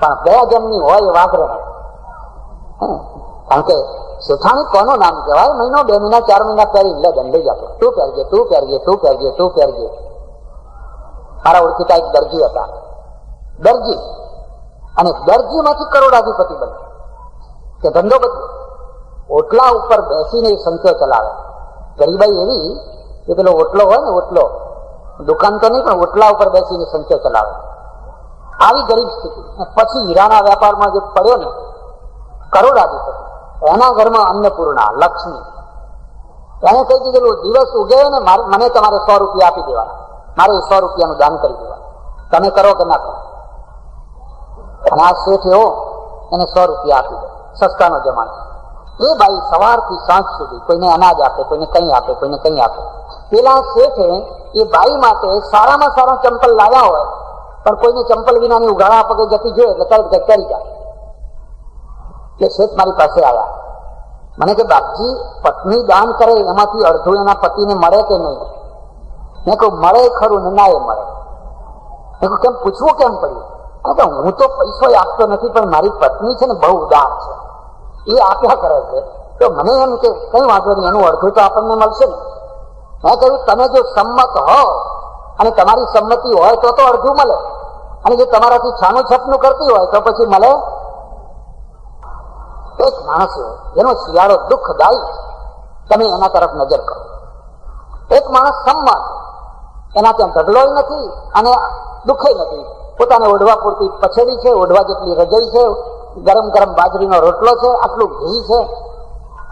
પણ 2 જણની હોય એ વાપરે નહીં. કારણ કે શેઠાણી કોનું નામ કહેવાય? મહિનો 2 મહિના 4 મહિના પહેરી લે દંડ જ આપે. તું પહેરજે. મારા ઓળખીતા એક દરજી હતા, દરજી, અને દરજીમાંથી કરોડાધિપતિ બને કે ધંધો બદલે. ઓટલા ઉપર બેસીને સંચો ચલાવે. ગરીબાઈ એવી કે પેલો ઓટલો હોય ને, ઓટલો દુકાન તો નહીં પણ ઓટલા ઉપર બેસીને સંચો ચલાવે. આવી ગરીબ સ્થિતિ. પછી હીરાના વેપારમાં જે પડ્યો ને કરોડાધિપતિ, એના ઘરમાં અન્નપૂર્ણા લક્ષ્મી. એને કહી દીધેલું દિવસ ઉગે ને મને તમારે 100 રૂપિયા આપી દેવાના, મારે 100 રૂપિયાનું દાન કરી દેવાનું, તમે કરો કે ના કરો. અને આ શેઠ એવો, એને 100 રૂપિયા આપી દે. સસ્તાનો જમાનો. એ બાઈ સવારથી સાંજ સુધી કોઈને અનાજ આપે, કોઈને કંઈ આપે, કોઈને કંઈ આપે. પેલા શેઠે એ બાઈ માટે સારામાં સારા ચંપલ લાવ્યા હોય, પણ કોઈને ચંપલ વિનાની ઉઘાડા પગે જતી જોઈએ એટલે તરત કરી જાય. એટલે શેઠ મારી પાસે આવ્યા. મને કે બાપજી, પત્ની દાન કરે એમાંથી અડધું એના પતિને મળે કે નહીં? મેં કહું મળે ખરું ને ના એ મળે. મેં કહું કેમ, પૂછવું કેમ પડ્યું? હું તો પૈસો આપતો નથી, પણ મારી પત્ની છે ને બહુ ઉદાર છે, એ આપ્યા કરે છે, તો મને એમ કે કઈ વાંધો નહીં, એનું અડધું તો આપણને મળશે ને. મેં કહ્યું તમે જો સંમત હો અને તમારી સંમતિ હોય તો અડધું મળે, અને જો તમારાથી છાનું છપનું કરતી હોય તો પછી મળે. એક માણસ જેનો શિયાળો દુઃખદાયી, તમે એના તરફ નજર કરો. એક માણસ સંમત, એના ત્યાં ઢગલોય નથી અને દુઃખે નથી. પોતાને ઓઢવા પૂરતી પછેડી છે, ઓઢવા જેટલી રજાઈ છે, ગરમ ગરમ બાજરીનો રોટલો છે, આટલું ઘી છે,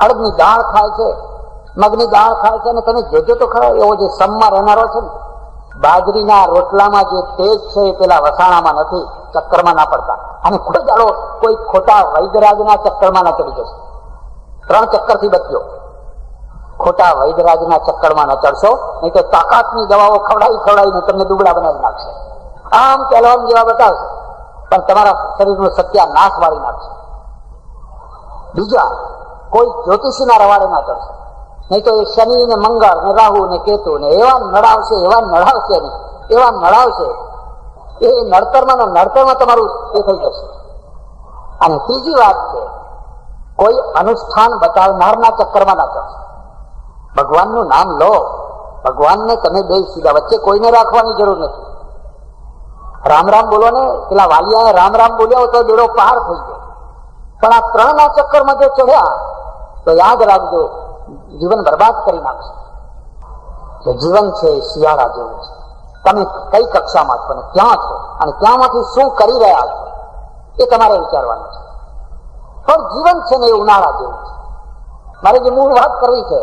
અડદની દાળ ખાય છે, મગની દાળ ખાય છે. અને તમે જોજો તો ખરા, એવો જે સમમાં રહેનારો છે ને, બાજરીના રોટલામાં જે તેજ છે એ પેલા વસાણામાં નથી, ચક્કરમાં ના પડતા. અને કોઈ દાડો કોઈ ખોટા વૈદરાજના ચક્કરમાં ના ચડી જશે. 3 ચક્કરથી બચ્યો. ખોટા વૈદરાજના ચક્કરમાં ન ચડશો, નહીં તો તાકાતની દવાઓ ખવડાવીને તમને દુબળા બનાવી નાખશે. આમ પહેલવાન જેવા બતાવશે, પણ તમારા શરીરનો સત્યાનાશ વાળી નાખશે. બીજા કોઈ જ્યોતિષીના રવાડે ના ચડશે, નહીં તો એ શનિ ને મંગળ ને રાહુ ને કેતુ ને એવા નડાવશે એ નડતરમાં તમારું એ થઈ જશે. અને ત્રીજી વાત છે, કોઈ અનુષ્ઠાન બતાવનારના ચક્કરમાં ના ચડશે. ભગવાનનું નામ લો, ભગવાનને તમે બે સીધા, વચ્ચે કોઈને રાખવાની જરૂર નથી. રામ રામ બોલો ને, પેલા વાલિયાએ રામ રામ બોલ્યા તો બેડો પાર થઈ ગયો. પણ આ 3ના ચક્કરમાં જો ચડ્યા તો યાદ રાખજો, જીવન બરબાદ કરી નાખશે. જીવન છે શિયાળા જેવું છે. તમે કઈ કક્ષામાં છો ને ક્યાં છો અને ક્યાંમાંથી શું કરી રહ્યા છો એ તમારે વિચારવાનું છે. પણ જીવન છે ને એ ઉનાળા જેવું છે. મારે જે મૂળ વાત કરવી છે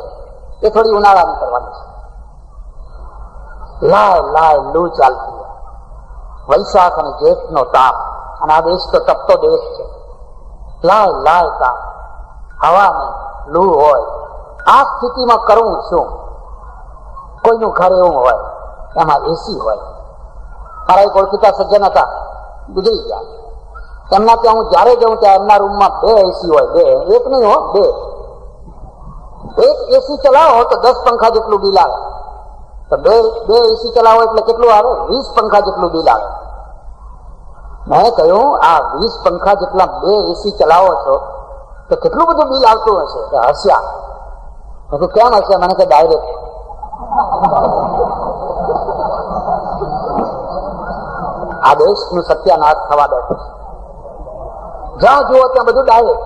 એ થોડી ઉનાળાની કરવાની છે. લાય લાય લૂ ચાલતી, વૈશાખ અને જેઠનો તાપ, અને આ દેશ તો તપતો દેશ છે. લાય લાય તાપ, હવા ને લૂ હોય. આ સ્થિતિમાં કરવું શું? કોઈનું ઘર એવું હોય એમાં એસી હોય. મારા એક ઓળખીતા સજ્જન હતા, ગુજરી ગયા. એમના ત્યાં હું જયારે જઉં ત્યાં એમના રૂમમાં 2 એસી હોય. 2, એક નહીં હો, 2. એક એસી ચલાવો તો 10 પંખા જેટલું બિલ આવે. તો બે એસી ચલાવો એટલે કેટલું આવે? 20 પંખા જેટલું બિલ આવે. મેં કહ્યું આ 20 પંખા જેટલા 2 એસી ચલાવો છો તો કેટલું બધું બિલ આવતું હશે? હસ્યા. મેં કહ્યું કેમ હશે? મને કે ડાયરેક્ટ. આ દેશનું સત્યાનાશ થવા બેઠું છે. જ્યાં જુઓ ત્યાં બધું ડાયરેક્ટ.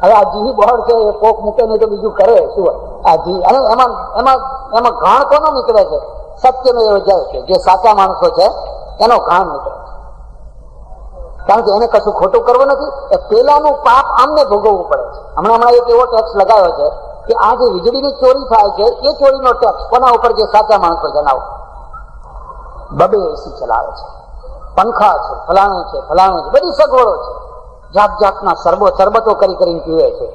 હવે આ જી બોર્ડ છે એ કોક મૂકે નહીં તો બીજું કરે શું? આ જી, અને એમાં એમાં એમાં ઘાણ કોનો નીકળે છે? સત્યમેવ જયતે. જે સાચા માણસો છે એનો ઘાણ નીકળે છે. કારણ કે એને કશું ખોટું કરવું નથી. એ પેલાનું પાપ આમને ભોગવવું પડે છે. હમણાં એક એવો ટેક્સ લગાવ્યો છે કે આ જે વીજળીની ચોરી થાય છે એ ચોરીનો ટેક્સ કોના ઉપર? જે સાચા માણસો જણાવો. 2 એસી ચલાવે છે, પંખા છે, ફલાણું છે, ફલાણું છે, બધી સગવડો છે. જાત જાતના શરબતો કરી કરીને પીવે છે.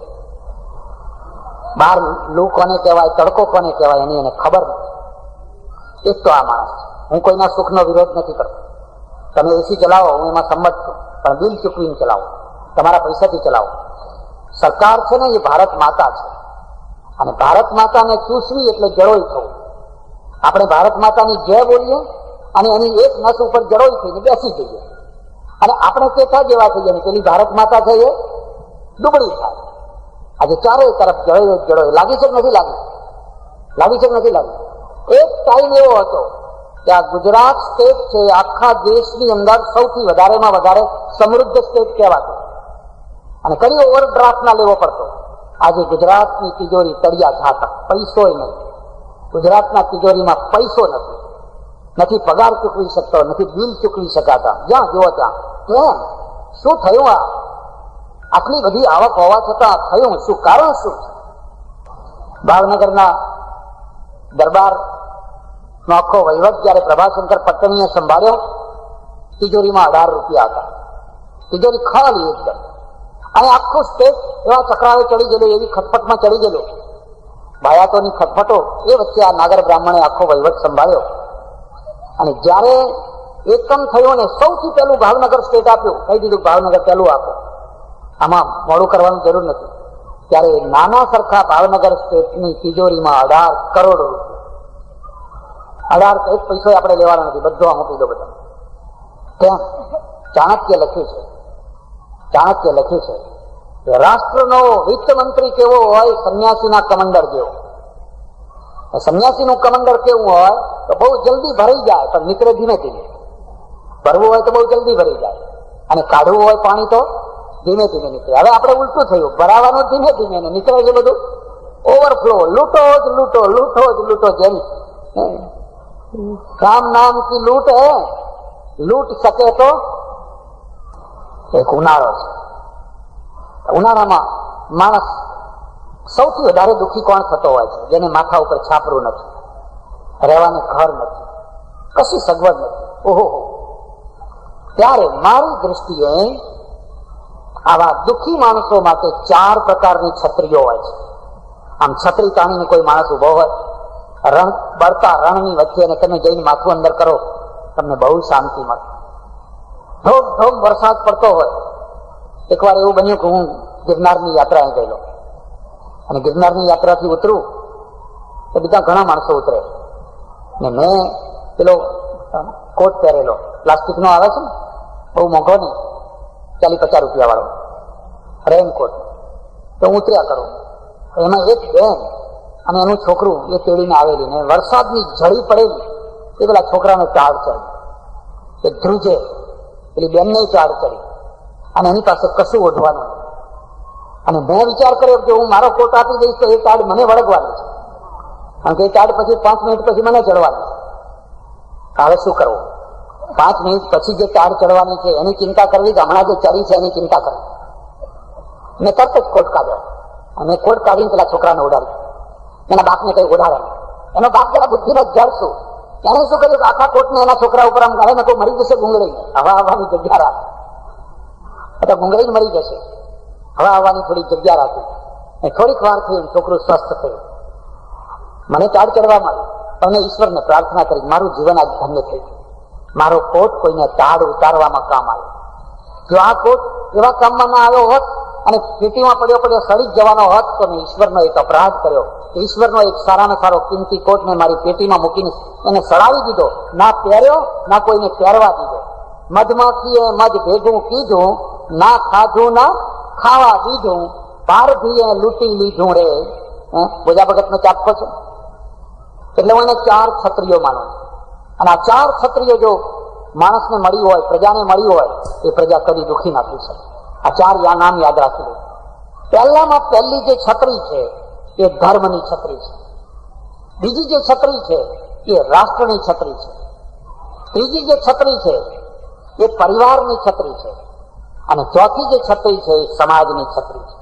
બહાર લૂ કોને કહેવાય, તડકો કોને કહેવાય એની એને ખબર નથી. એક તો આ માણસ છે. હું કોઈના સુખનો વિરોધ નથી કરતો. તમે એસી ચલાવો, હું એમાં સંમત છું, પણ બિલ ચૂકવીને ચલાવો, તમારા પૈસાથી ચલાવો. સરકાર છે ને એ ભારત માતા છે, અને ભારત માતાને ચૂસવી એટલે જળોઈ થવું. આપણે ભારત માતાની જય બોલીએ અને એની એક નસ ઉપર જળોઈ થઈને બેસી જઈએ, અને આપણે કેઠા જેવા થઈએ ને પેલી ભારત માતા છે એ દુબળી થાય. આજે ચારે તરફ જળોઈ લાગી છે કે નથી લાગી? લાગી છે કે નથી લાગી? એક ટાઈમ એવો હતો કે આ ગુજરાત સ્ટેટ છે આખા દેશની અંદર સૌથી વધારેમાં વધારે સમૃદ્ધ સ્ટેટ કહેવાતો, અને કઈ ઓવરડ્રાફ્ટ ના લેવો પડતો. આજે ગુજરાતની તિજોરી તળિયા ઝાટા, પૈસો નહીં. ગુજરાતના તિજોરીમાં પૈસો નથી પગાર ચૂકવી શકતો, નથી બિલ ચૂકવી શકાતા. જ્યાં જુઓ ત્યાં. કેમ? શું થયું? આટલી બધી આવક હોવા છતાં થયું શું? કારણ શું? ભાવનગરના દરબાર નો આખો વહીવટ જયારે પ્રભાશંકર પટ્ટણીએ સંભાળ્યો, તિજોરીમાં 18 રૂપિયા હતા. તિજોરી ખાલી એકદમ, અને આખું સ્ટેટ એવા ચક્રાવે ચડી ગયેલું, એવી ખટપટમાં ચડી ગયેલું. ભાયાતોની ખટપટો એ વચ્ચે આ નાગર બ્રાહ્મણે આખો વહીવટ સંભાળ્યો. અને જયારે એકમ થયો ને સૌથી પહેલું ભાવનગર સ્ટેટ આપ્યું, કહી દીધું ભાવનગર પહેલું આપો, આમાં મોડું કરવાની જરૂર નથી. ત્યારે નાના સરખા ભાવનગર સ્ટેટની તિજોરીમાં 18 કરોડ રૂપિયા. 18 એક પૈસો આપણે લેવાનો નથી, બધો મૂકી દો બધા. કેમ? ચાણક્ય લખ્યું છે કે રાષ્ટ્રનો વિત્ત મંત્રી કેવો હોય? સંન્યાસીના કમંડર જેવો. સંન્યાસીનું કમંડર કેવું હોય? તો બહુ જલ્દી ભરાઈ જાય, પણ નીકળે ધીમે ધીમે. ભરવું હોય તો બહુ જલ્દી ભરાઈ જાય, અને કાઢવું હોય પાણી તો ધીમે ધીમે નીકળે. હવે આપણે ઉલટું થયું, ભરાવાનું ધીમે ધીમે ને નીકળે છે બધું ઓવરફ્લો. લૂંટો જ લૂંટો. જેમ રામ નામ કી લૂંટ હે, લૂંટ શકે તો. એક ઉનાળો છે. ઉનાળામાં માણસ સૌથી વધારે દુઃખી કોણ થતો હોય છે? જેને માથા ઉપર છાપરું નથી, રહેવાનું ઘર નથી, કશી સગવડ નથી. ઓહો, ત્યારે મારી દ્રષ્ટિએ આવા દુઃખી માણસો માટે 4 પ્રકારની છત્રીઓ હોય છે. આમ છત્રી તાણીને કોઈ માણસ ઉભો હોય બળતા રણની વચ્ચે, અને તમે જઈને માથું અંદર કરો, તમને બહુ શાંતિ મળે. ઢોક વરસાદ પડતો હોય. એકવાર એવું બન્યું કે હું ગિરનારની યાત્રાએ ગયેલો, અને ગિરનારની યાત્રાથી ઉતરું તો બધા ઘણા માણસો ઉતરે, ને મેં પેલો કોટ પહેરેલો, પ્લાસ્ટિકનો આવે છે ને, બહુ મોંઘો નહીં, 40-50 રૂપિયા વાળો રેનકોટ. તો હું ઉતર્યા કરું. એમાં એક બેન અને એનું છોકરું એ તેડીને આવેલી, ને વરસાદની જળી પડેલી એ પેલા છોકરાને ચાળ ચડી. કે ધ્રુજે, પેલી બેનને ચાડ ચડી અને એની પાસે કશું ઓઢવાનું નહીં. અને મેં વિચાર કર્યો કે હું મારો કોટ આપી દઈશ તો એ ચાડ મને વળગવાની છે, કારણ કે એ ચાડ પછી 5 મિનિટ પછી મને ચડવાની છે. હવે શું કરવું? 5 મિનિટ પછી જે ચાડ ચડવાની છે એની ચિંતા કરવી કે હમણાં જે ચડી છે એની ચિંતા કરવી? મેં તરત જ કોટ કાઢ્યો અને કોટ કાઢીને પેલા છોકરાને ઉડાડી. એના બાપને કઈ ઉડાડે નહીં. એનો બાપ જરા બુદ્ધિને જળશું. એને શું કર્યું કે આખા કોટને એના છોકરા ઉપર આમ ગાળે ને કોઈ મરી જશે ગુંગળીને, હવા આવવાની જગ્યા રાખે, અથવા ગુંગળીને મરી જશે, હવા આવવાની થોડી જગ્યા રાખી. થોડીક વાર થઈ છોકરું સ્વસ્થ થયું. મને ચાડ ચડવા માંડ્યું. અને ઈશ્વરને પ્રાર્થના કરી મારું જીવન આજ ધન્ય થઈ ગયું. મારો કોટ કોઈને ચાડ ઉતારવામાં કામ આવ્યો. જો આ કોટ એવા કામમાં ના આવ્યો હોત અને પેટીમાં પડ્યો સડી જ જવાનો હોત તો મેં ઈશ્વરનો એક અપરાધ કર્યો. ઈશ્વરનો એક સારામાં સારો કિંમતી કોટ ને મારી પેટીમાં મૂકીને એને સડાવી દીધો, ના પહેર્યો ના કોઈને પહેરવા દીધો. મધમાખીએ મધ ભેગું કીધું, ના ખાધું ના ખાવા દીધું, પારધીએ લૂંટી લીધું રે. બોજા ભગતનો ચાપકો છે. એટલે હું એને 4 ક્ષત્રિયો માનું. અને આ 4 ક્ષત્રિયો જો માણસને મળ્યું હોય, પ્રજાને મળ્યું હોય, એ પ્રજા કદી દુઃખી ના થઈ શકે. આ 4 નામ યાદ રાખી લો. પહેલામાં પહેલી જે છત્રી છે એ ધર્મની છત્રી છે. બીજી જે છત્રી છે એ રાષ્ટ્રની છત્રી છે. ત્રીજી જે છત્રી છે એ પરિવારની છત્રી છે. અને ચોથી જે છત્રી છે એ સમાજની છત્રી છે.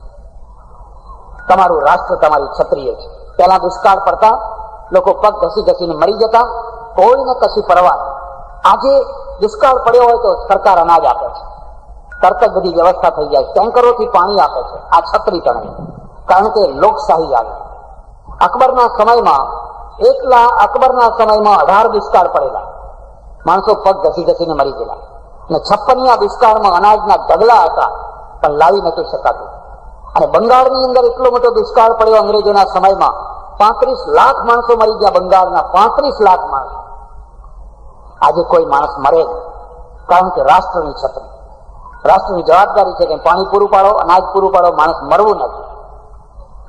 તમારું રાષ્ટ્ર તમારી છત્રી છે. પહેલા દુષ્કાળ પડતા લોકો પગ ઘસી ઘસીને મરી જતા, કોઈને કશી પરવા નહીં. આજે દુષ્કાળ પડ્યો હોય તો સરકાર અનાજ આપે છે, તરત જ બધી વ્યવસ્થા થઈ જાય, ટેન્કરોથી પાણી આપે છે. આ છત્રી તણે, કારણ કે લોકશાહી આવી. અકબરના સમયમાં 18 દુષ્કાળ પડેલા, માણસો પગ ઘસી ઘસીને મરી ગયેલા. અને 56 દુષ્કાળમાં અનાજના ઢગલા હતા પણ લાવી નતું શકાતું. અને બંગાળની અંદર એટલો મોટો દુષ્કાળ પડ્યો અંગ્રેજોના સમયમાં, 35 લાખ માણસો મરી ગયા. બંગાળના 35 લાખ માણસો. આજે કોઈ માણસ મરે નહીં, કારણ કે રાષ્ટ્રની છત્રી, રાષ્ટ્રની જવાબદારી છે કે પાણી પૂરું પાડો, અનાજ પૂરું પાડો, માણસ મરવું નથી.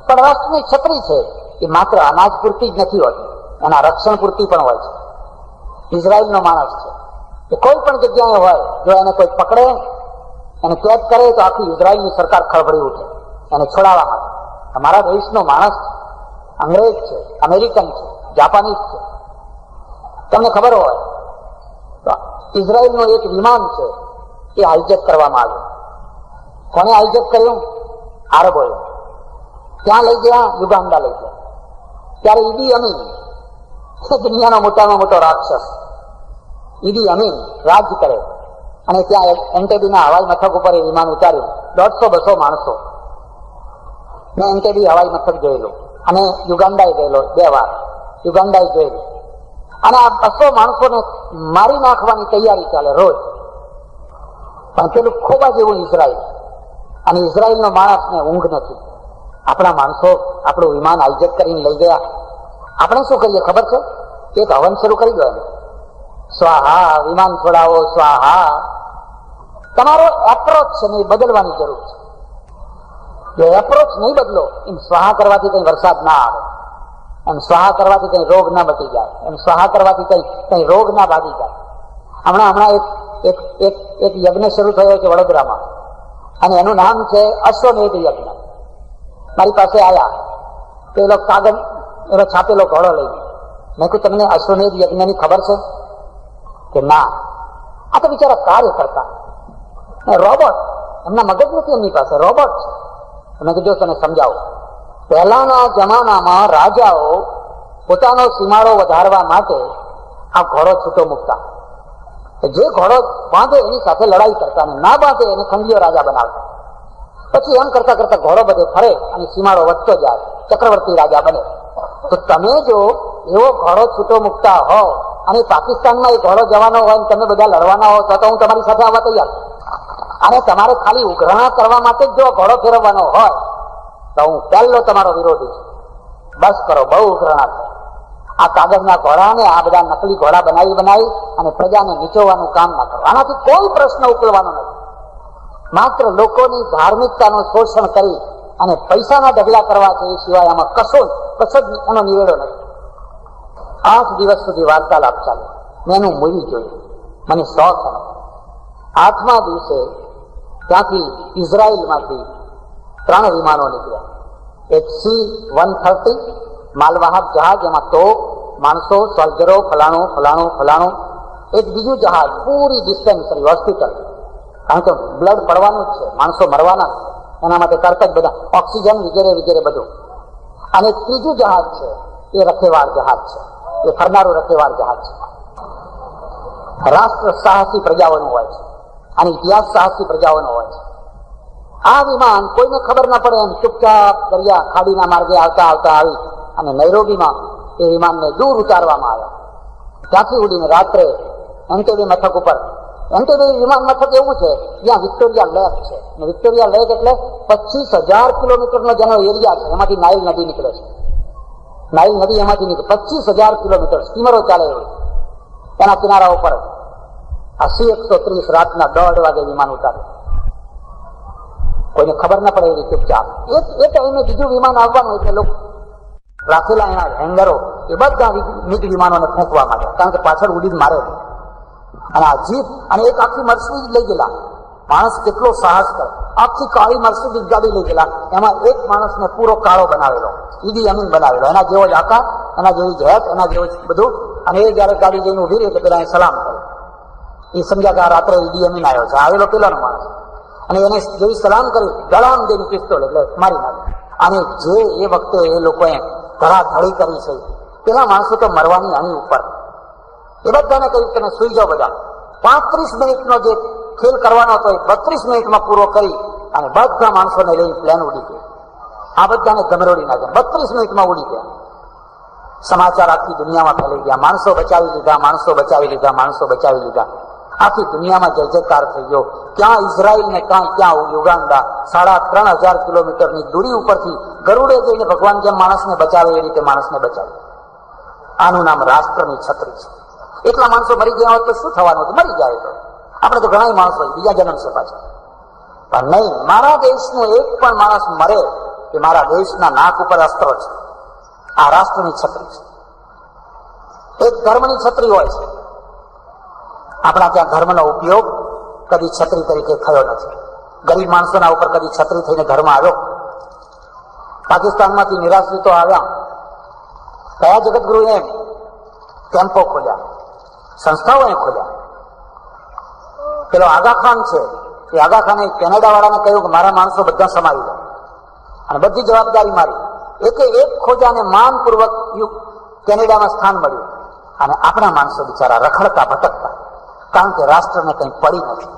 પણ રાષ્ટ્રની છત્રી છે એ માત્ર અનાજ પૂરતી જ નથી હોતી, એના રક્ષણ પૂરતી પણ હોય છે. ઇઝરાયલનો માણસ છે એ કોઈ પણ જગ્યાએ હોય, જો એને કોઈ પકડે, એને કેદ કરે તો આખી ઇઝરાયલની સરકાર ખળભળી ઉઠે એને છોડાવવા માટે. અમારા દેશનો માણસ છે, અંગ્રેજ છે, અમેરિકન છે, જાપાનીઝ છે. તમને ખબર હોય તો ઇઝરાયલનું એક વિમાન છે એ હાઈજેક કરવામાં આવ્યું. કોને હાઈજેક કર્યું? આરબોએ. ક્યાં લઈ ગયા? યુગાન્ડા લઈ ગયા. ત્યારે ઈદી અમીન, દુનિયાનો મોટામાં મોટો રાક્ષસ ઈદી અમીન રાજ કરે. અને ત્યાં એન્ટેબીના હવાઈ મથક ઉપર એ વિમાન ઉતાર્યું. 150-200 માણસો. મેં એન્ટેબી હવાઈ મથક જોયેલું અને યુગાન્ડાએ ગયેલો 2 વાર. યુગાન્ડાએ જોયેલું. અને આ 200 માણસોને મારી નાખવાની તૈયારી ચાલે રોજ. પણ પેલું ખોબા જેવું ઇઝરાયલ, અને ઇઝરાયલનો માણસને ઊંઘ નથી. આપણા માણસો આપણું વિમાન હાઈજેક કરીને લઈ ગયા. આપણે શું કરીએ ખબર છે? એક હવન શરૂ કરી દો, સ્વાહા, વિમાન છોડાવો, સ્વાહા. તમારો એપ્રોચ છે ને એ બદલવાની જરૂર છે. જો એપ્રોચ નહીં બદલો, એમ સ્વાહા કરવાથી કઈ વરસાદ ના આવે, એમ સ્વાહા કરવાથી કઈ રોગ ના મટી જાય, એમ સ્વાહા કરવાથી કઈ રોગ ના ભાગી જાય. હમણાં એક યજ્ઞ શરૂ થયો છે વડોદરામાં, અને એનું નામ છે અશ્વમેધ યજ્ઞ. મારી પાસે આવ્યા પેલો કાગળ એનો છાપેલો ઘોડો લઈને. મેં કહ્યું તમને અશ્વમેધ યજ્ઞની ખબર છે? કે ના. આ તો બિચારા કાર્ય કરતા રોબોટ, એમના મગજ નથી એમની પાસે, રોબોટ છે. મેં કીધું તને સમજાવો. પહેલાના જમાનામાં રાજાઓ પોતાનો સીમાડો વધારવા માટે આ ઘોડો છૂટો મૂકતા. જે ઘોડો બાંધે એની સાથે લડાઈ કરતા, અને ના બાંધે એને ખંડીયો રાજા બનાવતા. પછી એમ કરતા કરતા ઘોડો બધે ફરે અને સીમાડો વધતો જાય, ચક્રવર્તી રાજા બને. તો તમે જો એવો ઘોડો છૂટો મૂકતા હો અને પાકિસ્તાનમાં એ ઘોડો જવાનો હોય, તમે બધા લડવાના હો, તો હું તમારી સાથે આવવા તૈયાર. અને તમારે ખાલી ઉઘરાણા કરવા માટે જ જો ઘોડો ફેરવવાનો હોય તો હું પહેલો તમારો વિરોધી છું. બસ કરો, બહુ ઉઘરાણા છે. આ કાગળના ઘોડાને આ બધા નકલી ઘોડા બનાવી અને પ્રજાને નીચોવાનું કામ ના કરો. આનાથી કોઈ પ્રશ્ન ઉકેલવાનો નથી. માત્ર લોકોની ધાર્મિકતાનું શોષણ કરી અને પૈસાના ઢગલા કરવા છે, એ સિવાય આમાં કશો જ એનો નિવેડો નથી. 8 દિવસ સુધી વાર્તાલાપ ચાલે. મેં એનું મૂવી જોયું. મને શોખ હતો. 8મા દિવસે ત્યાંથી ઇઝરાયલમાંથી 3 વિમાનો નીકળ્યા. એક C-130 માલવાહક જહાજ, એમાં તોપ, માણસો, સોલ્જરો, ફલાણું ફલાણું ફલાણું. એક બીજું જહાજ પૂરી ડિસ્પેન્સરી હોસ્પિટલ, કારણ કે બ્લડ પડવાનું જ છે, માણસો મરવાના છે, એના માટે તરત જ બધા ઓક્સિજન વગેરે વગેરે બધું. અને ત્રીજું જહાજ છે એ રખેવાળ જહાજ છે, એ ફરનારું રખેવાળ જહાજ છે. રાષ્ટ્ર સાહસી પ્રજાઓનું હોય છે અને ઇતિહાસ સાહસી પ્રજાઓનો હોય છે. આ વિમાન કોઈને ખબર ના પડે એમ ચૂપચાપ દરિયા ખાડીના માર્ગે આવતા આવતા આવી અને નૈરોબીમાં એ વિમાનને દૂર ઉતારવામાં આવ્યા. ત્યાંથી ઉડીને રાત્રે એન્ટેબે મથક ઉપર, એન્ટેબે વિમાન મથક એવું છે જ્યાં વિક્ટોરિયા લેક છે. અને વિક્ટોરિયા લેક એટલે 25,000 કિલોમીટરનો જેનો એરિયા છે, એમાંથી નાઇલ નદી નીકળે છે. નાઇલ નદી એમાંથી નીકળે 25,000 કિલોમીટર, સ્ટીમરો ચાલે એવી. એના કિનારા ઉપર આ C-130 રાતના 1:30 વાગે વિમાન ઉતારે, કોઈને ખબર ના પડે એવી ચૂપચાપ. એ ટાઈમે બીજું વિમાન આવવાનું એટલે લોકો રાખેલા એના હેંગરો એ બધા મિગ વિમાનોને ફેંકવા માંડે, કારણ કે પાછળ ઉડીને મારે. અને આ જીપ અને એક આખી મર્સિડીઝ લઈ ગયેલા. માણસ કેટલો સાહસ કરે, આખી કાળી મર્સિડીઝ ગાડી લઈ ગયેલા. એમાં એક માણસને પૂરો કાળો બનાવેલો, ઈદી અમીન બનાવેલો, એના જેવો જ આકાર, એના જેવી જ હેત, એના જેવું જ બધું. અને એ જયારે ગાડી જઈને ઉભી રહી એટલે પેલા સલામ કરે. એ સમજ્યા કે આ રાત્રે ઈદી અમીન આવ્યો છે, આવેલો પેલાનો માણસ. અને એને જેવી સલામ કરી, દળામ દઈને પિસ્તોલ એટલે મારી નાખે. અને જે એ વખતે એ લોકોએ ધડાધડી કરી છે, પેલા માણસો તો મરવાની આની ઉપર. એ બધાને કહ્યું તમે સુઈ જાઓ બધા. 35 મિનિટનો જે ખેલ કરવાનો હતો એ 32 મિનિટમાં પૂરો કરી અને બધા માણસોને લઈને પ્લેન ઉડી ગયો. આ બધાને ગમરોડી નાખ્યા, 32 મિનિટમાં ઉડી ગયા. સમાચાર આખી દુનિયામાં ફેલાઈ ગયા, માણસો બચાવી લીધા, માણસો બચાવી લીધા, માણસો બચાવી લીધા. આખી દુનિયામાં જય જયકાર થઈ ગયો. ક્યાં ઇઝરાયલ ને ક્યાં યુગાન્ડા, 3,500 કિલોમીટરની દૂરી ઉપરથી ગરુડે જઈને ભગવાન જેમ માણસને બચાવે એ રીતે માણસને બચાવે. આનું નામ રાષ્ટ્રની છત્રી છે. એટલા માણસો મરી ગયા હોત તો શું થવાનું હતું? મરી જાય તો આપણે તો ઘણા માણસો બીજા જન્મ છે પાછા. પણ નહીં, મારા દેશનો એક પણ માણસ મરે કે મારા દેશના નાક ઉપર અસ્ત્ર છે. આ રાષ્ટ્રની છત્રી છે. એક ધર્મની છત્રી હોય છે. આપણા ત્યાં ધર્મનો ઉપયોગ કદી છત્રી તરીકે થયો નથી. ગરીબ માણસોના ઉપર કદી છત્રી થઈને ધર્મ આવ્યો? પાકિસ્તાનમાંથી નિરાશ્રિતો આવ્યા, કયા જગતગુરુએ કેમ્પો ખોલ્યા, સંસ્થાઓએ ખોલ્યા. પેલો આગા ખાન છે, એ આગા ખાને કેનેડા વાળાને કહ્યું કે મારા માણસો બધા સમાવી દે, અને બધી જવાબદારી મારી. એક ખોજાને માનપૂર્વક કેનેડામાં સ્થાન મળ્યું. અને આપણા માણસો બિચારા રખડતા ભટકતા, કારણ કે રાષ્ટ્રને કંઈ પડી નથી,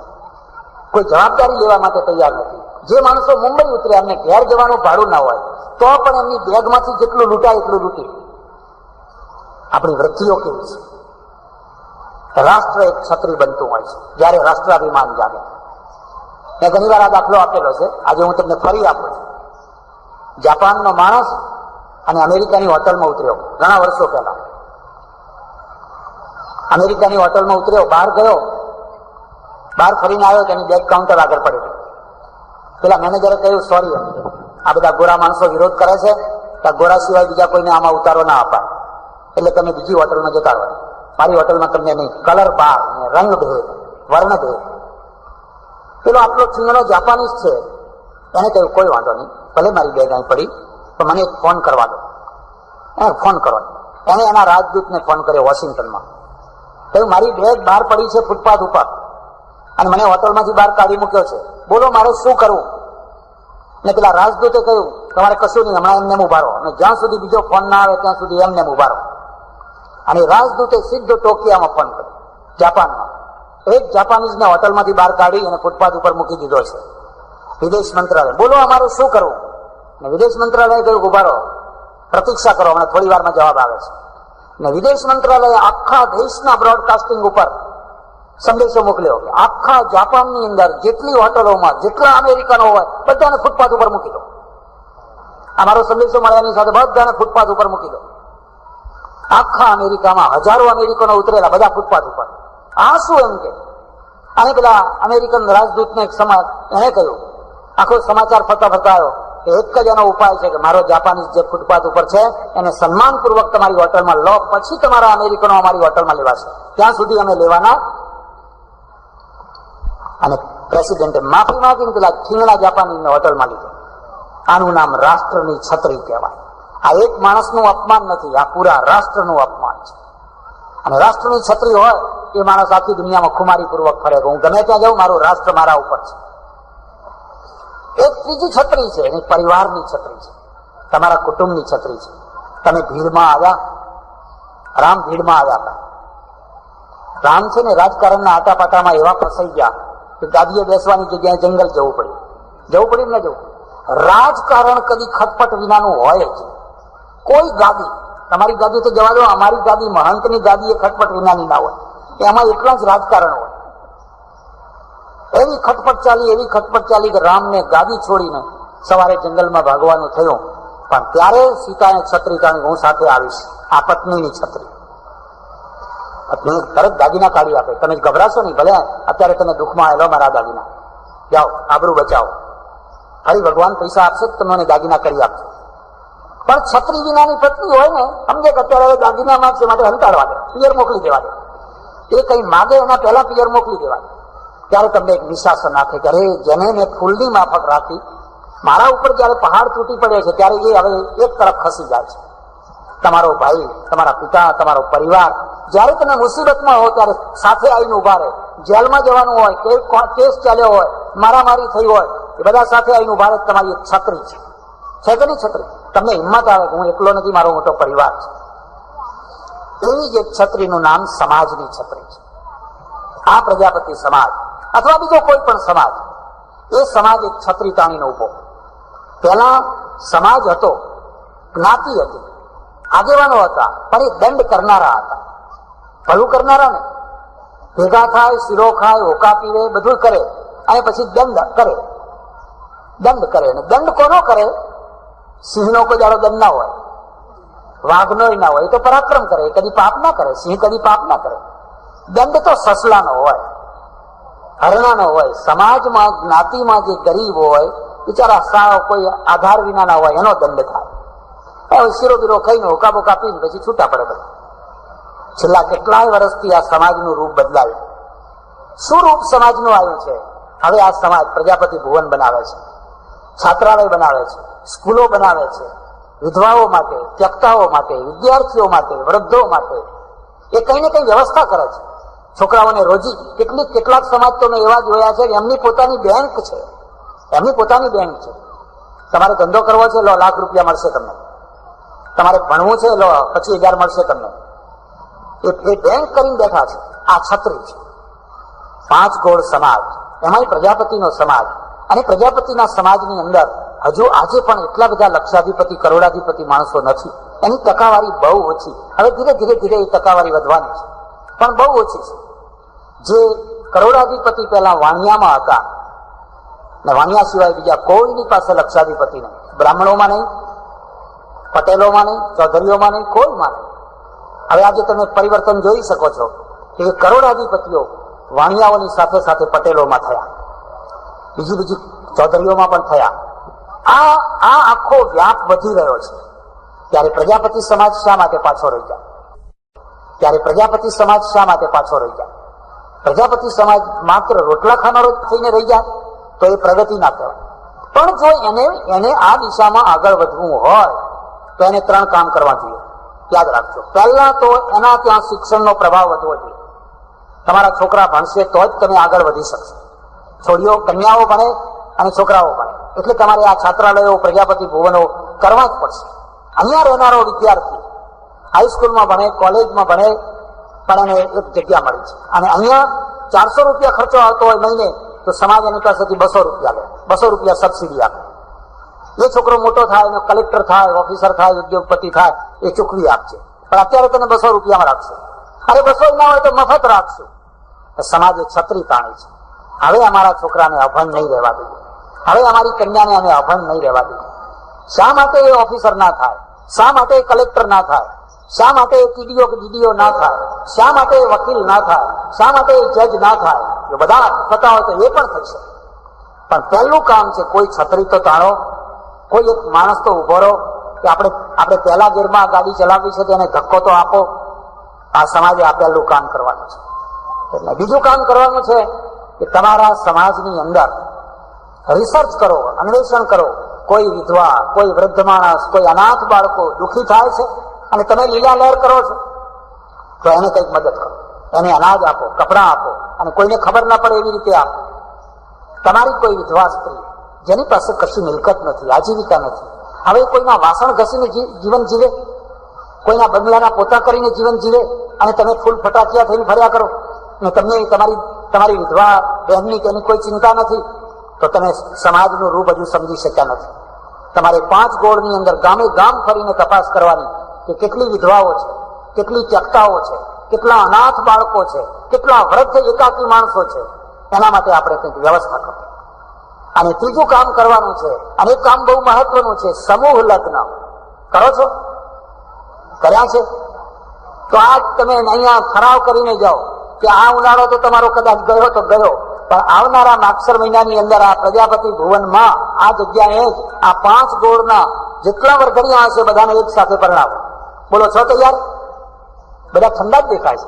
કોઈ જવાબદારી લેવા માટે તૈયાર નથી. જે માણસો મુંબઈ ઉતર્યા, એમને ઘેર જવાનું ભાડું ના હોય તો પણ એમની બેગમાંથી જેટલું લૂંટાય એટલું લૂંટી. આપણી વૃત્તિઓ કેવી છે? રાષ્ટ્ર એક છત્રી બનતું હોય છે જયારે રાષ્ટ્રાભિમાન જાગે. મેં ઘણી વાર આ દાખલો આપેલો છે, આજે હું તમને ફરી આપું છું. જાપાનનો માણસ અને અમેરિકાની હોટલમાં ઉતર્યો ઘણા વર્ષો પહેલા. અમેરિકાની હોટલમાં ઉતર્યો, બહાર ગયો, બહાર ફરીને આવ્યો, તેની બેગ કાઉન્ટર આગળ પડી ગઈ. પેલા મેનેજરે કહ્યું સોરી, આ બધા ગોરા માણસો વિરોધ કરે છે, ત્યાં ગોરા સિવાય બીજા કોઈને આમાં ઉતારો ના અપાય, એટલે તમે બીજી હોટલમાં જતા રહો, મારી હોટલમાં તમને નહીં. કલર બાર, રંગ ભેદ, વર્ણ ભેદ. પેલો આટલો ચીંગણો જાપાનીઝ છે, એને કહ્યું કોઈ વાંધો નહીં, ભલે મારી બેગ અહીં પડી તો મને એક ફોન કરવા દો. એને ફોન કરો. એને એના રાજદૂતને ફોન કર્યો વોશિંગ્ટનમાં. કહ્યું મારી બેગ બહાર પડી છે ફૂટપાથ ઉપર અને મને હોટલમાંથી બહાર કાઢી મૂક્યો છે, બોલો મારે શું કરવું? ને પેલા રાજદૂતે કહ્યું તમારે કશું નહીં, હમણાં એમને ઉભા રહો, અને જ્યાં સુધી બીજો ફોન ના આવે ત્યાં સુધી એમને ઉભા રહો. અને રાજદૂતે સીધો ટોકિયામાં ફોન કર્યો, જાપાનમાં. એક જાપાનીઝને હોટલમાંથી બહાર કાઢી અને ફૂટપાથ ઉપર મૂકી દીધો છે. વિદેશ મંત્રાલય, બોલો અમારું શું કરવું? ને વિદેશ મંત્રાલયે કહ્યું ઉભા રહો, પ્રતીક્ષા કરો, હમણાં થોડી વારમાં જવાબ આવે છે. ને વિદેશ મંત્રાલયે આખા દેશના બ્રોડકાસ્ટિંગ ઉપર સંદેશો મોકલ્યો કે આખા જાપાનની અંદર જેટલી હોટલોમાં જેટલા અમેરિકનો હોય બધાને ફૂટપાથ ઉપર મૂકી દો. અમારો સંદેશો મળ્યાની સાથે બધાને ફૂટપાથ ઉપર મૂકી દો. આખા અમેરિકામાં હજારો અમેરિકનો ઉતરેલા, બધા ફૂટપાથ ઉપર. આ શું એમ કે? અને પેલા અમેરિકન રાજદૂતને એક સમાજ એને કહ્યું, આખો સમાચાર ફરતા ફરતા આવ્યો કે એક જ એનો ઉપાય છે કે મારો જાપાનીઝ જે ફૂટપાથ ઉપર છે એને સન્માનપૂર્વક તમારી હોટલમાં લો, પછી તમારા અમેરિકનો અમારી હોટલમાં લેવાશે, ત્યાં સુધી અમે લેવાના અને પ્રેસિડેન્ટે માફી માંગીને પેલા ખીણના જાપાનીને હોટલમાં લીધો. આનું નામ રાષ્ટ્રની છત્રી કહેવાય. આ એક માણસનું અપમાન નથી, આ પૂરા રાષ્ટ્રનું અપમાન છે. અને રાષ્ટ્રની છત્રી હોય એ માણસ આખી દુનિયામાં ખુમારી પૂર્વક ફરે. હું ગમે ત્યાં જાઉં, મારું રાષ્ટ્ર મારા ઉપર છે. એક ત્રીજી છત્રી છે, એની પરિવારની છત્રી છે, તમારા કુટુંબની છત્રી છે. તમે ભીડમાં આવ્યા, રામ ભીડમાં આવ્યા હતા. રામ છે ને રાજકારણના આટાપાટામાં એવા ફસાઈ ગયા કે ગાદીએ બેસવાની જગ્યાએ જંગલ જવું પડ્યું ને જવું. રાજકારણ કદી ખટપટ વિનાનું હોય જ. કોઈ ગાદી, તમારી ગાદી તો જવા દો, અમારી ગાદી, મહંતની ગાદી એ ખટપટ વિનાની ના હોય. એમાં એટલા જ રાજકારણ હોય. એવી ખટપટ ચાલી કે રામને ગાદી છોડીને સવારે જંગલમાં ભાગવાનું થયું. પણ ત્યારે સીતાને છત્રી કાઢી, હું સાથે આવીશ. આ પત્નીની છત્રી. પત્ની તરત દાગીના કાઢી આપે. તમે ગભરાશો નહીં, ભલે અત્યારે તમે દુઃખમાં આવેલો, મારા દાગીના જાઓ, આબરૂ બચાવો. ફરી ભગવાન પૈસા આપશે તો તમને દાગીના કરી આપશે. પણ છત્રી વિનાની પત્ની હોય ને, સમજે કે અત્યારે દાગીના માંગશે માટે હંતાડવા દે, પિયર મોકલી દેવા દે. એ કઈ માગે એના પહેલા પિયર મોકલી દેવા દે. ત્યારે તમને એક નિશાસો નાખે કે અરે, જેને મેં ફૂલની માફક રાખી, મારા ઉપર જયારે પહાડ તૂટી પડે છે ત્યારે એ હવે એક તરફ ખસી જાય છે. તમારો ભાઈ, તમારા પિતા, તમારો પરિવાર જયારે તમે મુસીબતમાં હો ત્યારે સાથે આવીને ઉભા રહે. જેલમાં જવાનું હોય, કેસ ચાલ્યો હોય, મારામારી થઈ હોય, એ બધા સાથે આવીને ઉભા રહે. તમારી એક છત્રી છે કે નહીં છત્રી? તમને હિંમત આવે કે હું એકલો નથી, મારો મોટો પરિવાર છે. એવી જ એક છત્રીનું નામ સમાજની છત્રી છે. આ પ્રજાપતિ સમાજ અથવા બીજો કોઈ પણ સમાજ, એ સમાજ એક છત્રી તાણીને ઉભો. પહેલા સમાજ હતો, જ્ઞાતિ હતી, આગેવાનો હતા, પણ એ દંડ કરનારા હતા. ભલું કરનારા ને, ભેગા થાય, શીરો ખાય, હોકા પીવે, બધું કરે, અને પછી દંડ કરે. અને દંડ કોનો કરે? સિંહનો કોઈ દાડો દંડ ના હોય, વાઘનો ના હોય. એ તો પરાક્રમ કરે, એ કદી પાપ ના કરે. સિંહ કદી પાપ ના કરે. દંડ તો સસલાનો હોય, હરણાનો હોય. સમાજમાં, જ્ઞાતિમાં જે ગરીબ હોય, બિચારા સાવ કોઈ આધાર વિનાના હોય, એનો દંડ થાય. શીરો બીરો ખાઈને, હોકા બોકા પીને પછી છૂટા પડે બધા. છેલ્લા કેટલાય વર્ષથી આ સમાજનું રૂપ બદલાયું. શું રૂપ સમાજનું આવ્યું છે? હવે આ સમાજ પ્રજાપતિ ભુવન બનાવે છે, છાત્રાલય બનાવે છે, સ્કૂલો બનાવે છે, વિધવાઓ માટે, ત્યક્તાઓ માટે, વિદ્યાર્થીઓ માટે, વૃદ્ધો માટે. એ કઈ ને કઈ વ્યવસ્થા કરે છે. છોકરાઓને રોજી કેટલાક સમાજ તો મેં એવા જોયા છે કે એમની પોતાની બેંક છે. તમારે ધંધો કરવો છે, લો, લાખ રૂપિયા મળશે તમને. તમારે ભણવું છે, લો, 25,000 મળશે તમને. એ બેંક કરીને બેઠા છે. આ છત્રી છે. 5 ગોળ સમાજ, એમાંય પ્રજાપતિનો સમાજ. અને પ્રજાપતિના સમાજની અંદર હજુ આજે પણ એટલા બધા લક્ષાધિપતિ, કરોડાધિપતિ માણસો નથી. એની ટકાવારી બહુ ઓછી. હવે ધીરે ધીરે એ ટકાવારી વધવાની છે, પણ બહુ ઓછી છે. જે કરોડાધિપતિ પહેલા વાણિયામાં હતા, ને વાણિયા સિવાય બીજા કોઈની પાસે લક્ષાધિપતિ નહીં. બ્રાહ્મણોમાં નહીં, પટેલોમાં નહીં, ચૌધરીઓમાં નહીં, કોઈમાં નહીં. હવે આજે તમે પરિવર્તન જોઈ શકો છો કે કરોડાધિપતિઓ વાણિયાઓની સાથે સાથે પટેલોમાં થયા, બીજી ચૌધરીઓમાં પણ થયા. આ આખો વ્યાપ વધી રહ્યો છે. ત્યારે પ્રજાપતિ સમાજ શા માટે પાછો રહી જાય? પ્રજાપતિ સમાજ માત્ર રોટલા ખાનારો થઈને રહી જાય તો એ પ્રગતિ ના કહેવાય. પણ જો એને આ દિશામાં આગળ વધવું હોય તો એને 3 કામ કરવા જોઈએ. યાદ રાખજો. પહેલા તો એના ત્યાં શિક્ષણનો પ્રભાવ વધવો જોઈએ. તમારા છોકરા ભણશે તો જ તમે આગળ વધી શકશો. છોડીઓ, કન્યાઓ ભણે અને છોકરાઓ ભણે. એટલે તમારે આ છાત્રાલયો, પ્રજાપતિ ભુવનો કરવા જ પડશે. અહીંયા રહેનારો વિદ્યાર્થી હાઈસ્કૂલમાં ભણે, કોલેજમાં ભણે, પણ એને એક જગ્યા મળી છે. અને અહીંયા 400 રૂપિયા ખર્ચો આવતો હોય મહિને, તો સમાજ એની પાસેથી 200 રૂપિયા લે, 200 રૂપિયા સબસિડી આપે. એ છોકરો મોટો થાય, એનો કલેક્ટર થાય, ઓફિસર થાય, ઉદ્યોગપતિ થાય, એ ચૂકવી આપશે. પણ અત્યારે તેને 200 રૂપિયામાં રાખશે. અરે 200 ના હોય તો મફત રાખશે. સમાજે છત્રી તાણી છે. હવે અમારા છોકરાને અભણ નહીં રહેવા દઈએ. હવે અમારી કન્યાને અમે અભણ નહીં રહેવા દઈએ. શા માટે એ ઓફિસર ના થાય? શા માટે એ કલેક્ટર ના થાય? શા માટે એ ટીડીઓ કે ડીડીઓ ના થાય? શા માટે એ વકીલ ના થાય? શા માટે એ જજ ના થાય? જો બધા થતા હોય તો એ પણ થઈ શકે. પણ પહેલું કામ છે, કોઈ છત્રી તો તાણો, કોઈ એક માણસ તો ઉભો રહો કે આપણે પહેલા ગેરમાં ગાડી ચલાવવી છે, તેને ધક્કો તો આપો. આ સમાજે આ પહેલું કામ કરવાનું છે. એટલે બીજું કામ કરવાનું છે કે તમારા સમાજની અંદર રિસર્ચ કરો, અન્વેષણ કરો. કોઈ વિધવા, કોઈ વૃદ્ધ માણસ, કોઈ અનાથ બાળકો દુઃખી થાય છે અને તમે લીલા લહેર કરો છો, તો એને કંઈક મદદ કરો. એને અનાજ આપો, કપડાં આપો, અને કોઈને ખબર ના પડે એવી રીતે આપો. તમારી કોઈ વિધવા સ્ત્રી જેની પાસે કશી મિલકત નથી, આજીવિકા નથી, હવે કોઈના વાસણ ઘસીને જીવન જીવે, કોઈના બંગલાના પોતા કરીને જીવન જીવે, અને તમે ફૂલ ફટાકિયા થઈને ફર્યા કરો અને તમને તમારી વિધવા બહેનની કે એની કોઈ ચિંતા નથી, તો તમે સમાજનું રૂપ હજુ સમજી શક્યા નથી. તમારે 5 ગોળની અંદર ગામે ગામ ફરીને તપાસ કરવાની કે કેટલી વિધવાઓ છે, કેટલી ત્યક્તાઓ છે, કેટલા અનાથ બાળકો છે, કેટલા વૃદ્ધ એકાકી માણસો છે. એના માટે આપણે કંઈક વ્યવસ્થા કરો. અને ત્રીજું કામ કરવાનું છે, અને એ કામ બહુ મહત્વનું છે, સમૂહ લગ્ન કરો છો? કર્યા છે? તો આજ તમે અહીંયા ઠરાવ કરીને જાઓ કે આ ઉનાળો તો તમારો કદાચ ગયો તો ગયો, પણ આવનારા માગસર મહિનાની અંદર આ પ્રજાપતિ ભુવનમાં આ જગ્યાએ જ આ 5 ગોળના જેટલા વર્ગણિયા હશે બધાને એક સાથે પરણાવો. બોલો, છો તૈયાર? બધા ઠંડા જ દેખાય છે.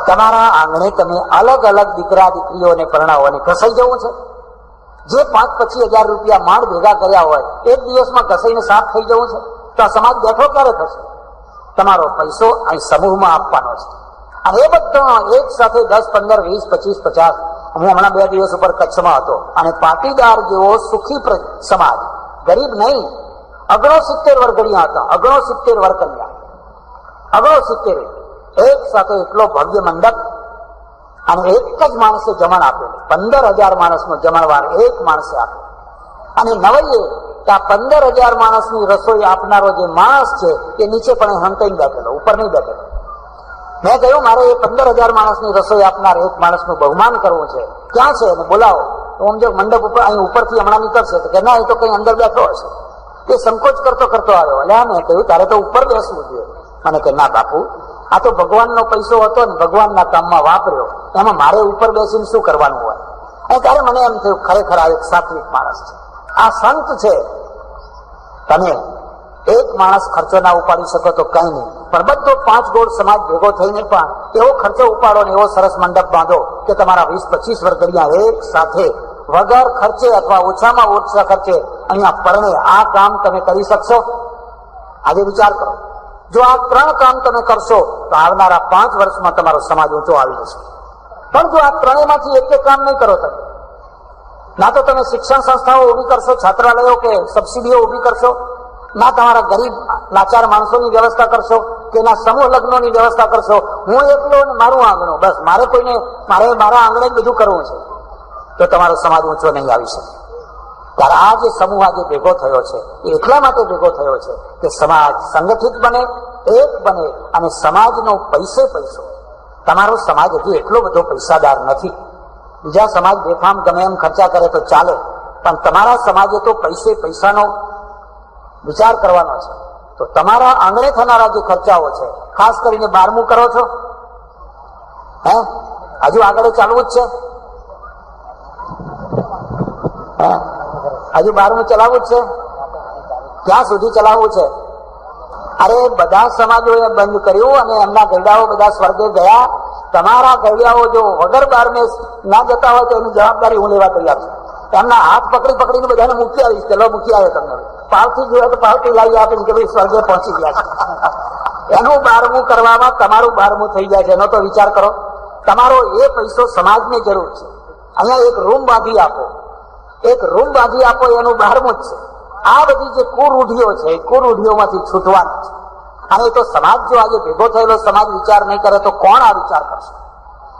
તમારા આંગણે તમે અલગ અલગ દીકરા દીકરીઓને પરણાવો અને ઘસાઈ જવું છે. જે 5-25 હજાર રૂપિયા માંડ ભેગા કર્યા હોય એક દિવસમાં ઘસાઈને સાફ થઈ જવું છે, તો આ સમાજ બેઠો ક્યારે થશે? તમારો પૈસો અહીં સમૂહમાં આપવાનો છે. અને એ બધા એક સાથે 10, 15, 20, 25, 50. હું હમણાં 2 દિવસ ઉપર કચ્છમાં હતો, અને પાટીદાર જેવો સુખી સમાજ, ગરીબ નહીં, 69 વર્ગણિયા હતા, 69 વર્ગણિયા, 69 એક સાથે એટલો ભવ્ય મંડપ, અને એક જ માણસે જમણ આપેલું. 15,000 માણસનો જમણવાર એક માણસે આપ્યો. અને નવાઈએ કે આ 15,000 માણસની રસોઈ આપનારો જે માણસ છે એ નીચે પણ હંતાઈને બેઠેલો, ઉપર નહીં બેઠેલો. મેં કહ્યું મારે એ 15,000 માણસની રસોઈ આપનાર એક માણસનું બહુમાન કરવું છે, ક્યાં છે એને બોલાવો. તો સમજો મંડપ ઉપર અહીં ઉપરથી હમણાં નીકળશે, તો કે ના, એ તો કઈ અંદર બેઠો હશે. એ સંકોચ કરતો આવ્યો. એટલે મેં કહ્યું તારે તો ઉપર બેસવું જોઈએ. મને કે ના બાપુ, આ તો ભગવાનનો પૈસો હતો ને, ભગવાનના કામમાં વાપર્યો, એમાં મારે ઉપર બેસીને શું કરવાનું હોય? અને ત્યારે મને એમ થયું ખરેખર આ એક સાત્વિક માણસ છે, આ સંત છે. તમે એક માણસ ખર્ચો ના ઉપાડી શકો તો કઈ નહીં, પણ બધો 5 ગોળ સમાજ ભેગો થઈને પણ એવો ખર્ચો ઉપાડો ને એવો સરસ મંડપ બાંધો કે તમારા 20-25 વર્ગણિયા એક સાથે વગર ખર્ચે અથવા ઓછામાં ઓછા ખર્ચે અહીંયા પરણે. આ કામ તમે કરી શકશો? આજે વિચાર કરો. જો આ 3 કામ તમે કરશો તો આવનારા 5 વર્ષમાં તમારો સમાજ ઊંચો આવી જશે. પણ જો આ 3માંથી એક કામ નહીં કરો તમે, ના તો તમે શિક્ષણ સંસ્થાઓ ઉભી કરશો, છાત્રાલયો કે સબસિડીઓ ઉભી કરશો, ના તમારા ગરીબ લાચાર માણસોની વ્યવસ્થા કરશો, કે ના સમૂહ લગ્નોની વ્યવસ્થા કરશો. હું એકલો ને મારું આંગણું, બસ મારે મારા આંગણે જ બધું કરવું છે, તો તમારો સમાજ ઊંચો નહીં આવી શકે. ત્યારે આ જે સમૂહ આજે ભેગો થયો છે એ એટલા માટે ભેગો થયો છે કે સમાજ સંગઠિત બને, એક બને, અને સમાજનો પૈસો. તમારો સમાજ હજી એટલો બધો પૈસાદાર નથી. બીજા સમાજ બેફામ ગમે એમ ખર્ચા કરે તો ચાલે, પણ તમારા સમાજે તો પૈસાનો વિચાર કરવાનો છે. તો તમારા આંગણે થનારા જે ખર્ચાઓ છે, ખાસ કરીને 12મું કરો છો, હજુ આગળ ચાલવું જ છે, હજુ 12મું ચલાવવું જ છે, ક્યાં સુધી ચલાવવું છે? અરે બધા સમાજોએ બંધ કર્યું અને એમના ગરડાઓ બધા સ્વર્ગે ગયા. તમારા ગરડાઓ જો વગર 12મે ના જતા હોય તો એની જવાબદારી હું લેવા તૈયાર છું. એમના હાથ પકડીને બધાને મૂકી આવીશ. ચલો મૂકી આવ્યો તમને, પાવથી જોયે તો પાવથી લાવી આપીશ કે ભાઈ સ્વર્ગે પહોંચી ગયા છે. એનું 12મું કરવામાં તમારું 12મું થઈ જાય છે. એનો તો વિચાર કરો. તમારો એ પૈસો સમાજને જરૂર છે. અહીંયા એક રૂમ બાંધી આપો, એનું 12મું જ છે. આ બધી જે કુરૂઢીઓ છે એ કુરૂઢીઓમાંથી છૂટવાનું છે. અને તો સમાજ જો આજે ભેગો થયેલો સમાજ વિચાર નહીં કરે તો કોણ આ વિચાર કરશે?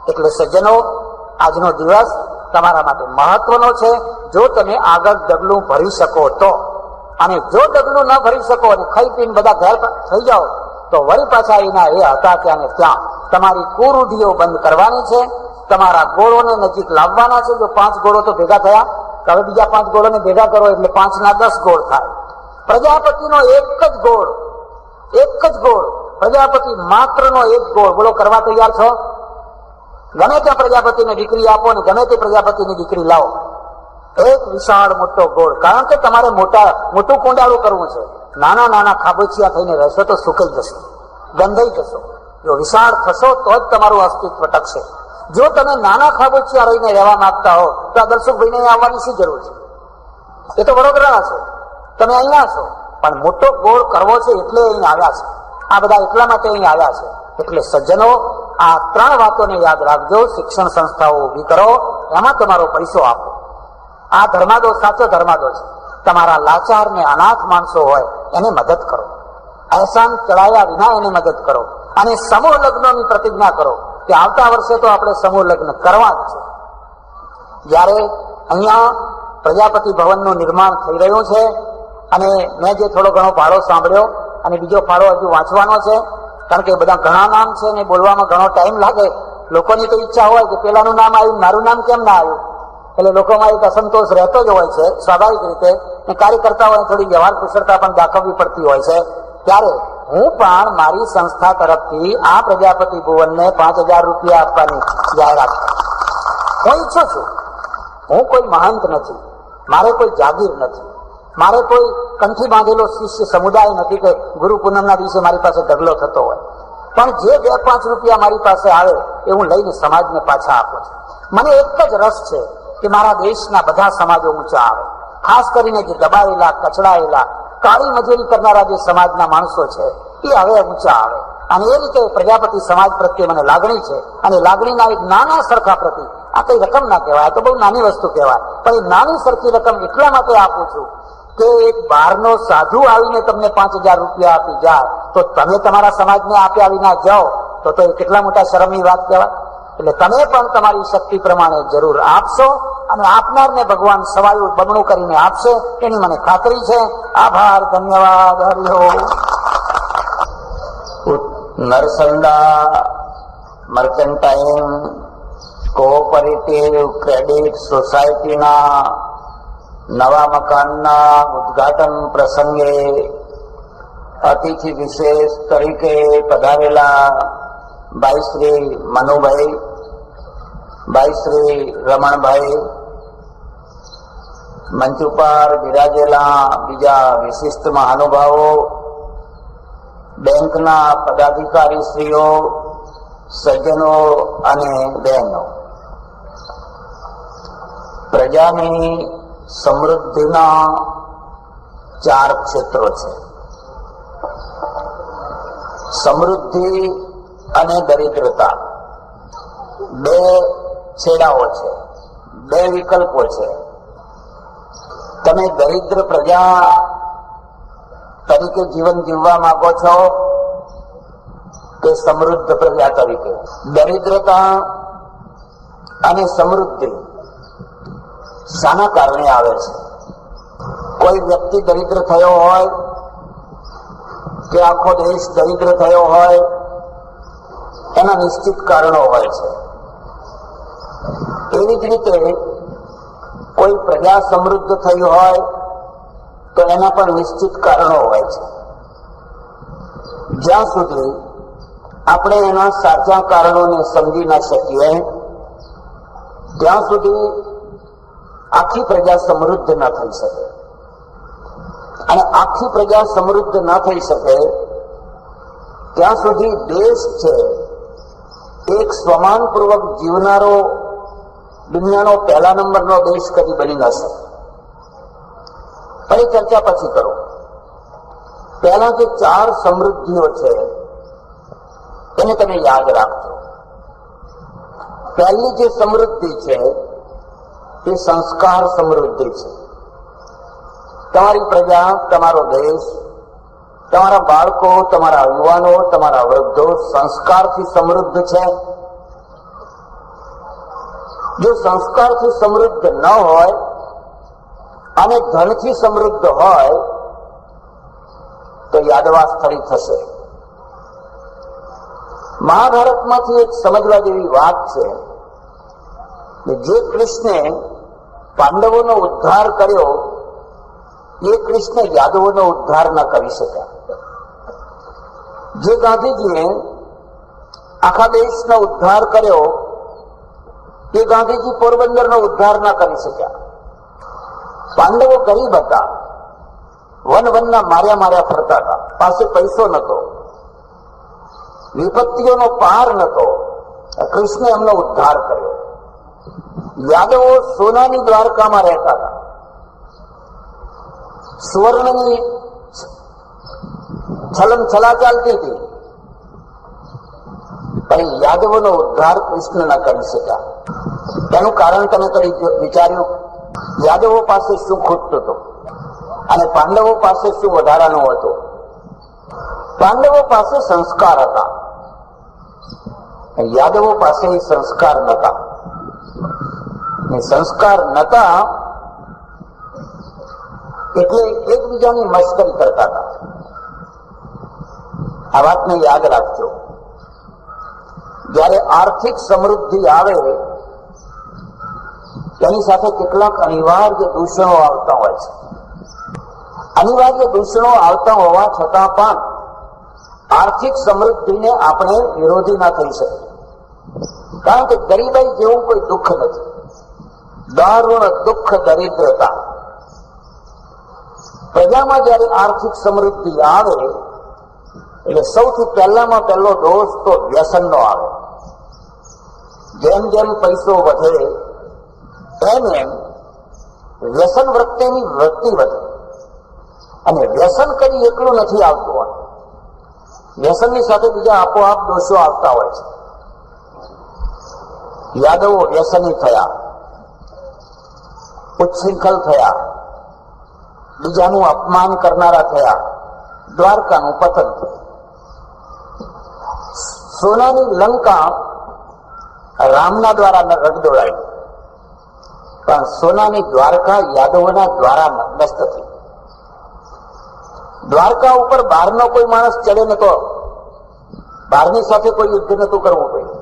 એટલે સજ્જનો, આજનો દિવસ તમારા માટે મહત્વનો છે. જો તમે આગળ ડગલું ભરી શકો તો, અને જો ડગલું ન ભરી શકો અને ખાઈ પીને બધા ઘર થઈ જાઓ તો વળી પાછા એના એ હતા ત્યાં ને ત્યાં. તમારી કુરૂઢીઓ બંધ કરવાની છે, તમારા ગોળોને નજીક લાવવાના છે. જો 5 ગોળો તો ભેગા થયા, હવે બીજા 5 ગોળોને ભેગા કરો એટલે 5 ના 10 ગોળ થાય. પ્રજાપતિનો એક જ ગોળ, પ્રજાપતિ માત્રનો એક ગોળ. બોલો, કરવા તૈયાર છો? ગમે ત્યાં પ્રજાપતિને દીકરી આપો ને ગમે તે પ્રજાપતિની દીકરી લાવો, એક વિશાળ મોટો ગોળ. કારણ કે તમારે મોટું કુંડાળું કરવું છે. નાના ખાબોચિયા થઈને રહેશો તો સુકાઈ જશો, ગંધાઈ જશો. જો વિશાળ થશો તો જ તમારું અસ્તિત્વ ટકશે. જો તમે નાના ખાબોચિયા રહીને રહેવા માંગતા હો તો આ દર્શકભાઈને અહીં આવવાની શી જરૂર છે? એ તો વડોદરાના છો, તમે અહીંયા છો, પણ મોટો ગોળ કરવો છે એટલે અહીં આવ્યા છે. આ બધા એટલા માટે અહીં આવ્યા છે. એટલે સજ્જનો, આ 3 વાતોને યાદ રાખજો. શિક્ષણ સંસ્થાઓ ઊભી કરો, એમાં તમારો પૈસો આપો. આ ધર્માદો સાચો ધર્માદો છે. તમારા લાચાર ને અનાથ માણસો હોય એને મદદ કરો. અહેસાન ચડાયા વિના એને મદદ કરો. અને સમૂહ લગ્નની પ્રતિજ્ઞા કરો કે આવતા વર્ષે તો આપણે સમૂહ લગ્ન કરવા જ છે. જ્યારે અહીંયા પ્રજાપતિ ભવનનું નિર્માણ થઈ રહ્યું છે અને મેં જે થોડો ઘણો ફાળો સાંભળ્યો અને બીજો ફાળો હજુ વાંચવાનો છે, કારણ કે બધા ઘણા નામ છે ને બોલવામાં ઘણો ટાઈમ લાગે. લોકોની તો ઈચ્છા હોય કે પેલાનું નામ આવ્યું, મારું નામ કેમ ના આવ્યું? એટલે લોકોમાં એક અસંતોષ રહેતો જ હોય છે સ્વાભાવિક રીતે. કાર્યકર્તાઓને થોડી વ્યવહાર કુશળતા પણ દાખવવી પડતી હોય છે. ત્યારે હું પણ મારી સંસ્થા તરફથી આ પ્રજાપતિ ભુવનને 5000 રૂપિયા આપવાની જાહેરાત હું ઈચ્છું છું. હું કોઈ મહંત નથી, મારે કોઈ જાગીર નથી, મારે કોઈ કંઠી બાંધેલો શિષ્ય સમુદાય નથી કે ગુરુ પૂનમના દિવસે મારી પાસે ઢગલો થતો હોય. પણ જે 2-5 રૂપિયા મારી પાસે આવે એ હું લઈને સમાજને પાછા આપું છું. મને એક જ રસ છે કે મારા દેશના બધા સમાજો ઊંચા આવે, ખાસ કરીને જે દબાયેલા, કચડાયેલા, કાળી મજૂરી કરનારા જે સમાજના માણસો છે એ હવે ઊંચા આવે. અને એ રીતે પ્રજાપતિ સમાજ પ્રત્યે મને લાગણી છે. અને લાગણીના એક નાના સરખા પ્રતિ, આ કઈ રકમ ના કહેવાય, તો બહુ નાની વસ્તુ કહેવાય, પણ એ નાની સરખી રકમ એટલા માટે આપું છું કે એક બહારનો સાધુ આવીને તમને 5000 રૂપિયા આપી જાય તો તમે તમારા સમાજને આપ્યા વિના જાઓ તો એ કેટલા મોટા શરમની વાત કહેવાય. એટલે તમે પણ તમારી શક્તિ પ્રમાણે જરૂર આપશો અને આપનારને ભગવાન સવાયું બમણું કરીને આપશે એની મને ખાતરી છે. આભાર, ધન્યવાદ. હરિઓમ. નરસંદા મર્ચન્ટાઇન કોઓપરેટિવ ક્રેડિટ સોસાયટીના નવા મકાનના ઉદ્ઘાટન પ્રસંગે અતિથિ વિશેષ તરીકે પધારેલા ભાઈ શ્રી મનુભાઈ, ભાઈ શ્રી રમણભાઈ, મંચ ઉપર બિરાજેલા બીજા વિશિષ્ટ મહાનુભાવો, બેંકના પદાધિકારીશ્રીઓ, સજ્જનો અને બહેનો, પ્રજાની સમૃદ્ધિના 4 ક્ષેત્રો છે. સમૃદ્ધિ અને દરિદ્રતા 2 છેડાઓ છે, 2 વિકલ્પો છે. તમે દરિદ્ર પ્રજા તરીકે જીવન જીવવા માંગો છો કે સમૃદ્ધ પ્રજા તરીકે? દરિદ્રતા અને સમૃદ્ધિ શાના કારણે આવે છે? કોઈ વ્યક્તિ દરિદ્ર થયો હોય કે આખો દેશ દરિદ્ર થયો હોય, એના નિશ્ચિત કારણો હોય છે. એવી જ રીતે કોઈ પ્રજા સમૃદ્ધ થઈ હોય તો એના પણ નિશ્ચિત કારણો હોય છે. જ્યાં સુધી આપણે એના સાચા કારણોને સમજી ના શકીએ ત્યાં સુધી આખી પ્રજા સમૃદ્ધ ન થઈ શકે. અને આખી પ્રજા સમૃદ્ધ ન થઈ શકે ત્યાં સુધી દેશ છે એક સ્વમાનપૂર્વક જીવનારો દુનિયાનો 1લા નંબરનો દેશ કદી બની ન શકે. પણ એ ચર્ચા પછી કરો. પહેલા જે 4 સમૃદ્ધિઓ છે એને તમે યાદ રાખજો. પહેલી જે સમૃદ્ધિ છે એ સંસ્કાર સમૃદ્ધિ છે. તમારી પ્રજા, તમારો દેશ, તમારા બાળકો, તમારા યુવાનો, તમારા વૃદ્ધો સંસ્કારથી સમૃદ્ધ છે. જો સંસ્કારથી સમૃદ્ધ ન હોય અને ધનથી સમૃદ્ધ હોય તો યાદવા સ્થળી થશે. મહાભારતમાંથી એક સમજવા જેવી વાત છે કે જે કૃષ્ણે પાંડવોનો ઉદ્ધાર કર્યો એ કૃષ્ણ યાદવોનો ઉદ્ધાર ન કરી શક્યા. જે ગાંધીજીએ આખા દેશનો ઉદ્ધાર કર્યો એ ગાંધીજી પોરબંદરનો ઉદ્ધાર ન કરી શક્યા. પાંડવો ગરીબ હતા, વનના માર્યા ફરતા હતા, પાસે પૈસો નતો. વિપત્તિઓનો પાર નતો. કૃષ્ણે એમનો ઉદ્ધાર કર્યો. યાદવો સોનાની દ્વારકામાં રહેતા હતા, સુવર્ણની છલમ છલા ચાલતી હતી, પણ યાદવોનો ઉદ્ધાર કૃષ્ણ ન કરી શક્યા. તેનું કારણ તમે કદી વિચાર્યું? યાદવો પાસે શું ખૂટતું હતું અને પાંડવો પાસે શું વધારાનું હતું? પાંડવો પાસે સંસ્કાર હતા, યાદવો પાસે સંસ્કાર નતા. સંસ્કાર નતા એટલે એકબીજાની મશ્કરી કરતા હતા. આ વાતને યાદ રાખજો. જયારે આર્થિક સમૃદ્ધિ આવે તેની સાથે કેટલાક અનિવાર્ય દૂષણો આવતા હોય છે. અનિવાર્ય દૂષણો આવતા હોવા છતાં પણ આર્થિક સમૃદ્ધિને આપણે વિરોધી ના થઈ શકીએ, કારણ કે ગરીબાઈ જેવું કોઈ દુઃખ નથી. દારૂણ દુઃખ દરિદ્રતા. પ્રજામાં જયારે આર્થિક સમૃદ્ધિ આવે એટલે સૌથી પહેલામાં પહેલો દોષ તો વ્યસનનો આવે. જેમ જેમ પૈસો વધે એમ એમ વ્યસન વૃત્તિની વૃત્તિ વધે. અને વ્યસન કરી એકલું નથી આવતું હોય, વ્યસનની સાથે બીજા આપોઆપ દોષો આવતા હોય છે. યાદવો વ્યસની થયા, ઉચ્છૃંખલ થયા, બીજાનું અપમાન કરનારા થયા, દ્વારકાનું પતન થયું. સોનાની લંકા રામના દ્વારા રગદોળાઈ, પણ સોનાની દ્વારકા યાદવોના દ્વારા નષ્ટ થઈ. દ્વારકા ઉપર બહારનો કોઈ માણસ ચડે નતો, બહારની સાથે કોઈ યુદ્ધ નતું કરવું પડ્યું,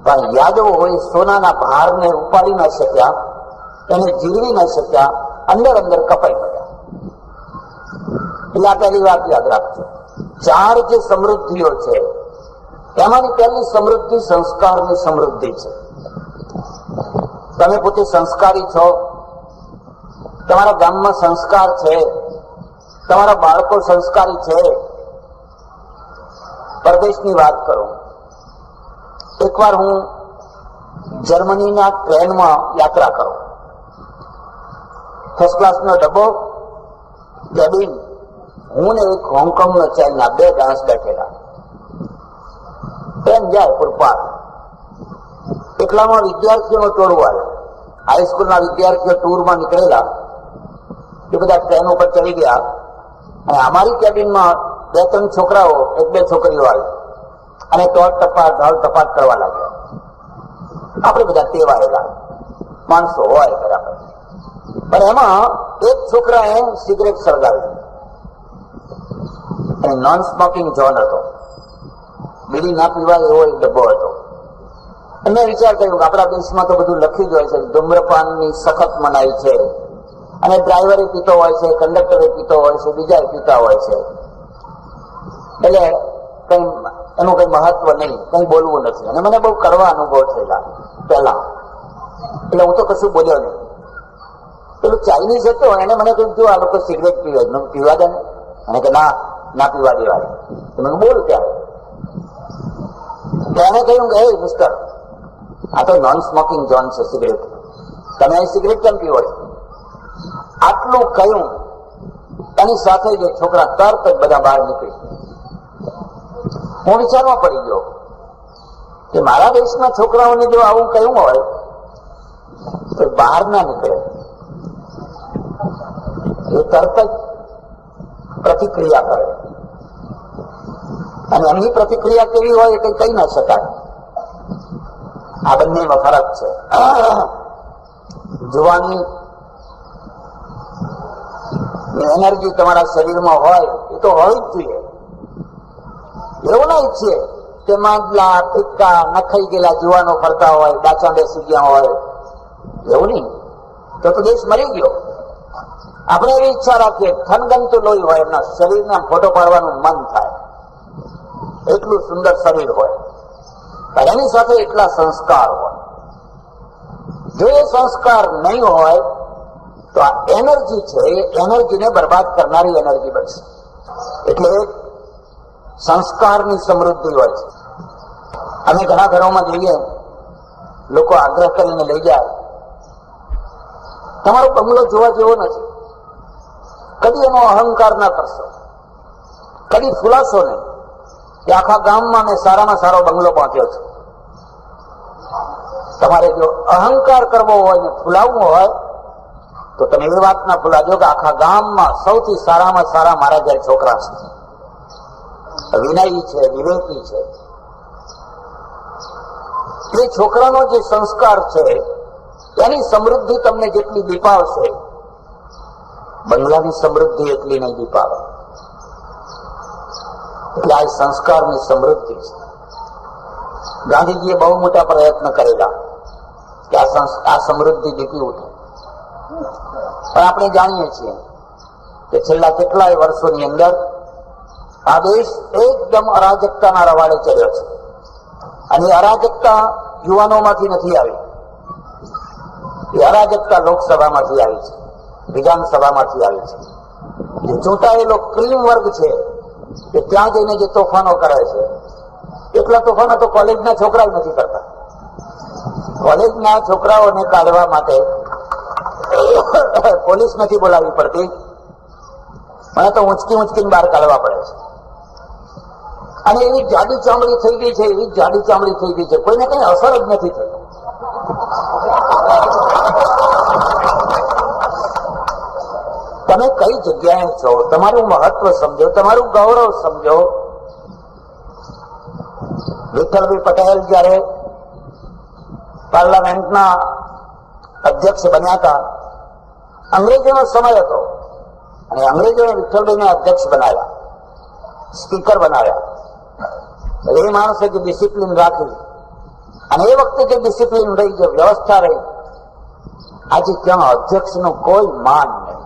પણ યાદવો હોય સોનાના ભારને ઉપાડી ના શક્યા, એને જીરવી ના શક્યા, અંદર અંદર કપાઈ ગયા. એટલે આ પહેલી વાત યાદ રાખજો. ચાર જે સમૃદ્ધિઓ છે તેમાંની પહેલી સમૃદ્ધિ સંસ્કારની સમૃદ્ધિ છે. તમે પોતે સંસ્કારી છો, તમારા ગામમાં સંસ્કાર છે, તમારા બાળકો સંસ્કારી છે. પરદેશની વાત કરું, એકવાર હું જર્મનીના ટ્રેનમાં યાત્રા કરું. ફર્સ્ટ ક્લાસનો ડબ્બો, કેબિન, હું ને એક હોંગકોંગનો ચાઇના, બે માણસ બેઠેલા. ટ્રેન જાય પૂરપાટ, એટલામાં વિદ્યાર્થીઓનો ટોળું આવ્યો. હાઈસ્કૂલના વિદ્યાર્થીઓ ટૂરમાં નીકળેલા, એ બધા ટ્રેન ઉપર ચડી ગયા અને અમારી કેબિનમાં બે ત્રણ છોકરાઓ, એક બે છોકરીઓ આવી અને ટોળ ટપાટ ઢાળ ટપાટ કરવા લાગ્યા. આપણે બધા ટેવાયેલા માણસો હોય બરાબર, પણ એમાં એક છોકરાએ સિગરેટ સળગાવી અને નોન સ્મોકિંગ ઝોન હતો, બીડી ના પીવાય એવો એક ડબ્બો હતો. અને વિચાર કર્યો કે આપણા દેશમાં તો બધું લખી જ હોય છે, ધૂમ્રપાનની સખત મનાઈ છે, અને ડ્રાઈવરે પીતો હોય છે, કંડક્ટરે પીતો હોય છે, બીજા પીતા હોય છે, એટલે કઈ એનું કઈ મહત્વ નહીં, કઈ બોલવું નથી. અને મને બહુ કડવા અનુભવ થયેલા પહેલા, એટલે હું તો કશું બોલ્યો નહીં. પેલું ચાઇનીઝ હતો, એને મને કહ્યું જો આ લોકો સિગરેટ પીવે, પીવા દે ને. અને કે ના ના પીવા દેવાય. મને બોલ ત્યારે એને કહ્યું કે હે મિસ્ટર, આ તો નોન સ્મોકિંગ ઝોન છે, સિગરેટ, તમે સિગરેટ કેમ પીવો છો? આટલું કહ્યું એની સાથે જે છોકરા તરત જ બધા બહાર નીકળી. હું વિચારવા પડી ગયો કે મારા દેશના છોકરાઓને જો આવું કહ્યું હોય તો બહાર ના નીકળે, એ તરત જ પ્રતિક્રિયા કરે. અને એમની પ્રતિક્રિયા કેવી હોય એ કઈ કહી ના શકાય. આ બંનેમાં ફરક છે. જુવાની એનર્જી તમારા શરીરમાં હોય એ તો હોવી જ જોઈએ. એવું ના ઈચ્છીએ કે માંડલા ફિક્કા નખાઈ ગયેલા જુવાનો ફરતા હોય, ડાચા બેસી ગયા હોય, એવું નહીં. તો દેશ મરી ગયો. આપણે એવી ઈચ્છા રાખીએ, થનગનતું લોહી હોય, એમના શરીરને ફોટો પાડવાનું મન થાય, એટલું સુંદર શરીર હોય, પણ એની સાથે એટલા સંસ્કાર હોય. જો એ સંસ્કાર નહીં હોય તો આ એનર્જી છે, એ એનર્જીને બરબાદ કરનારી એનર્જી બનશે. એટલે સંસ્કારની સમૃદ્ધિ હોય છે. અમે ઘણા ઘરોમાં જઈએ, લોકો આગ્રહ કરીને લઈ જાય, તમારો બંગલો જોવા જેવો નથી, કદી એનો અહંકાર ના કરશો, કદી ફૂલાશો નહીં કે આખા ગામમાં મેં સારામાં સારો બંગલો બાંધ્યો છે. તમારે જો અહંકાર કરવો હોય ને ફૂલાવવું હોય તો તમે એ વાત ના ફૂલાજો કે આખા ગામમાં સૌથી સારામાં સારા મારા ઘેર છોકરા છે, વિનયી છે, વિવેકી છે. એ છોકરાનો જે સંસ્કાર છે એની સમૃદ્ધિ તમને જેટલી દીપાવશે, બંગલાની સમૃદ્ધિ એટલી નહીં દીપાવે. એટલે આ સંસ્કારની સમૃદ્ધિ છે. ગાંધીજીએ બહુ મોટા પ્રયત્ન કરેલા કે આ સમૃદ્ધિ દીપી ઉઠે, પણ આપણે જાણીએ છીએ કે છેલ્લા કેટલાય વર્ષોની અંદર આ દેશ એકદમ અરાજકતાના રવાડે ચડ્યો છે. અને અરાજકતા યુવાનોમાંથી નથી આવી, એ અરાજકતા લોકસભામાંથી આવી છે, વિધાનસભામાંથી આવી છે. જે ચૂંટાયેલો ક્રીમ વર્ગ છે કે ત્યાં જઈને જે તોફાનો કરે છે, એટલા તોફાનો તો કોલેજના છોકરાઓ નથી કરતા. કોલેજના છોકરાઓને કાઢવા માટે પોલીસ નથી બોલાવવી પડતી, મને તો ઊંચકી ઊંચકીને બહાર કાઢવા પડે છે. અને એવી જાડી ચામડી થઈ ગઈ છે, એવી જાડી ચામડી થઈ ગઈ છે, કોઈને કઈ અસર જ નથી થઈ. તમે કઈ જગ્યાએ છો, તમારું મહત્વ સમજો, તમારું ગૌરવ સમજો. વિઠ્ઠલભાઈ પટેલ જયારે પાર્લામેન્ટના અધ્યક્ષ બન્યા હતા, અંગ્રેજોનો સમય હતો અને અંગ્રેજોએ વિઠ્ઠલભાઈને અધ્યક્ષ બનાવ્યા, સ્પીકર બનાવ્યા. એ માણસે જે ડિસિપ્લિન રાખી અને એ વખતે જે ડિસિપ્લિન રહી, જે વ્યવસ્થા રહી, આજે ત્યાં અધ્યક્ષનું કોઈ માન નહીં,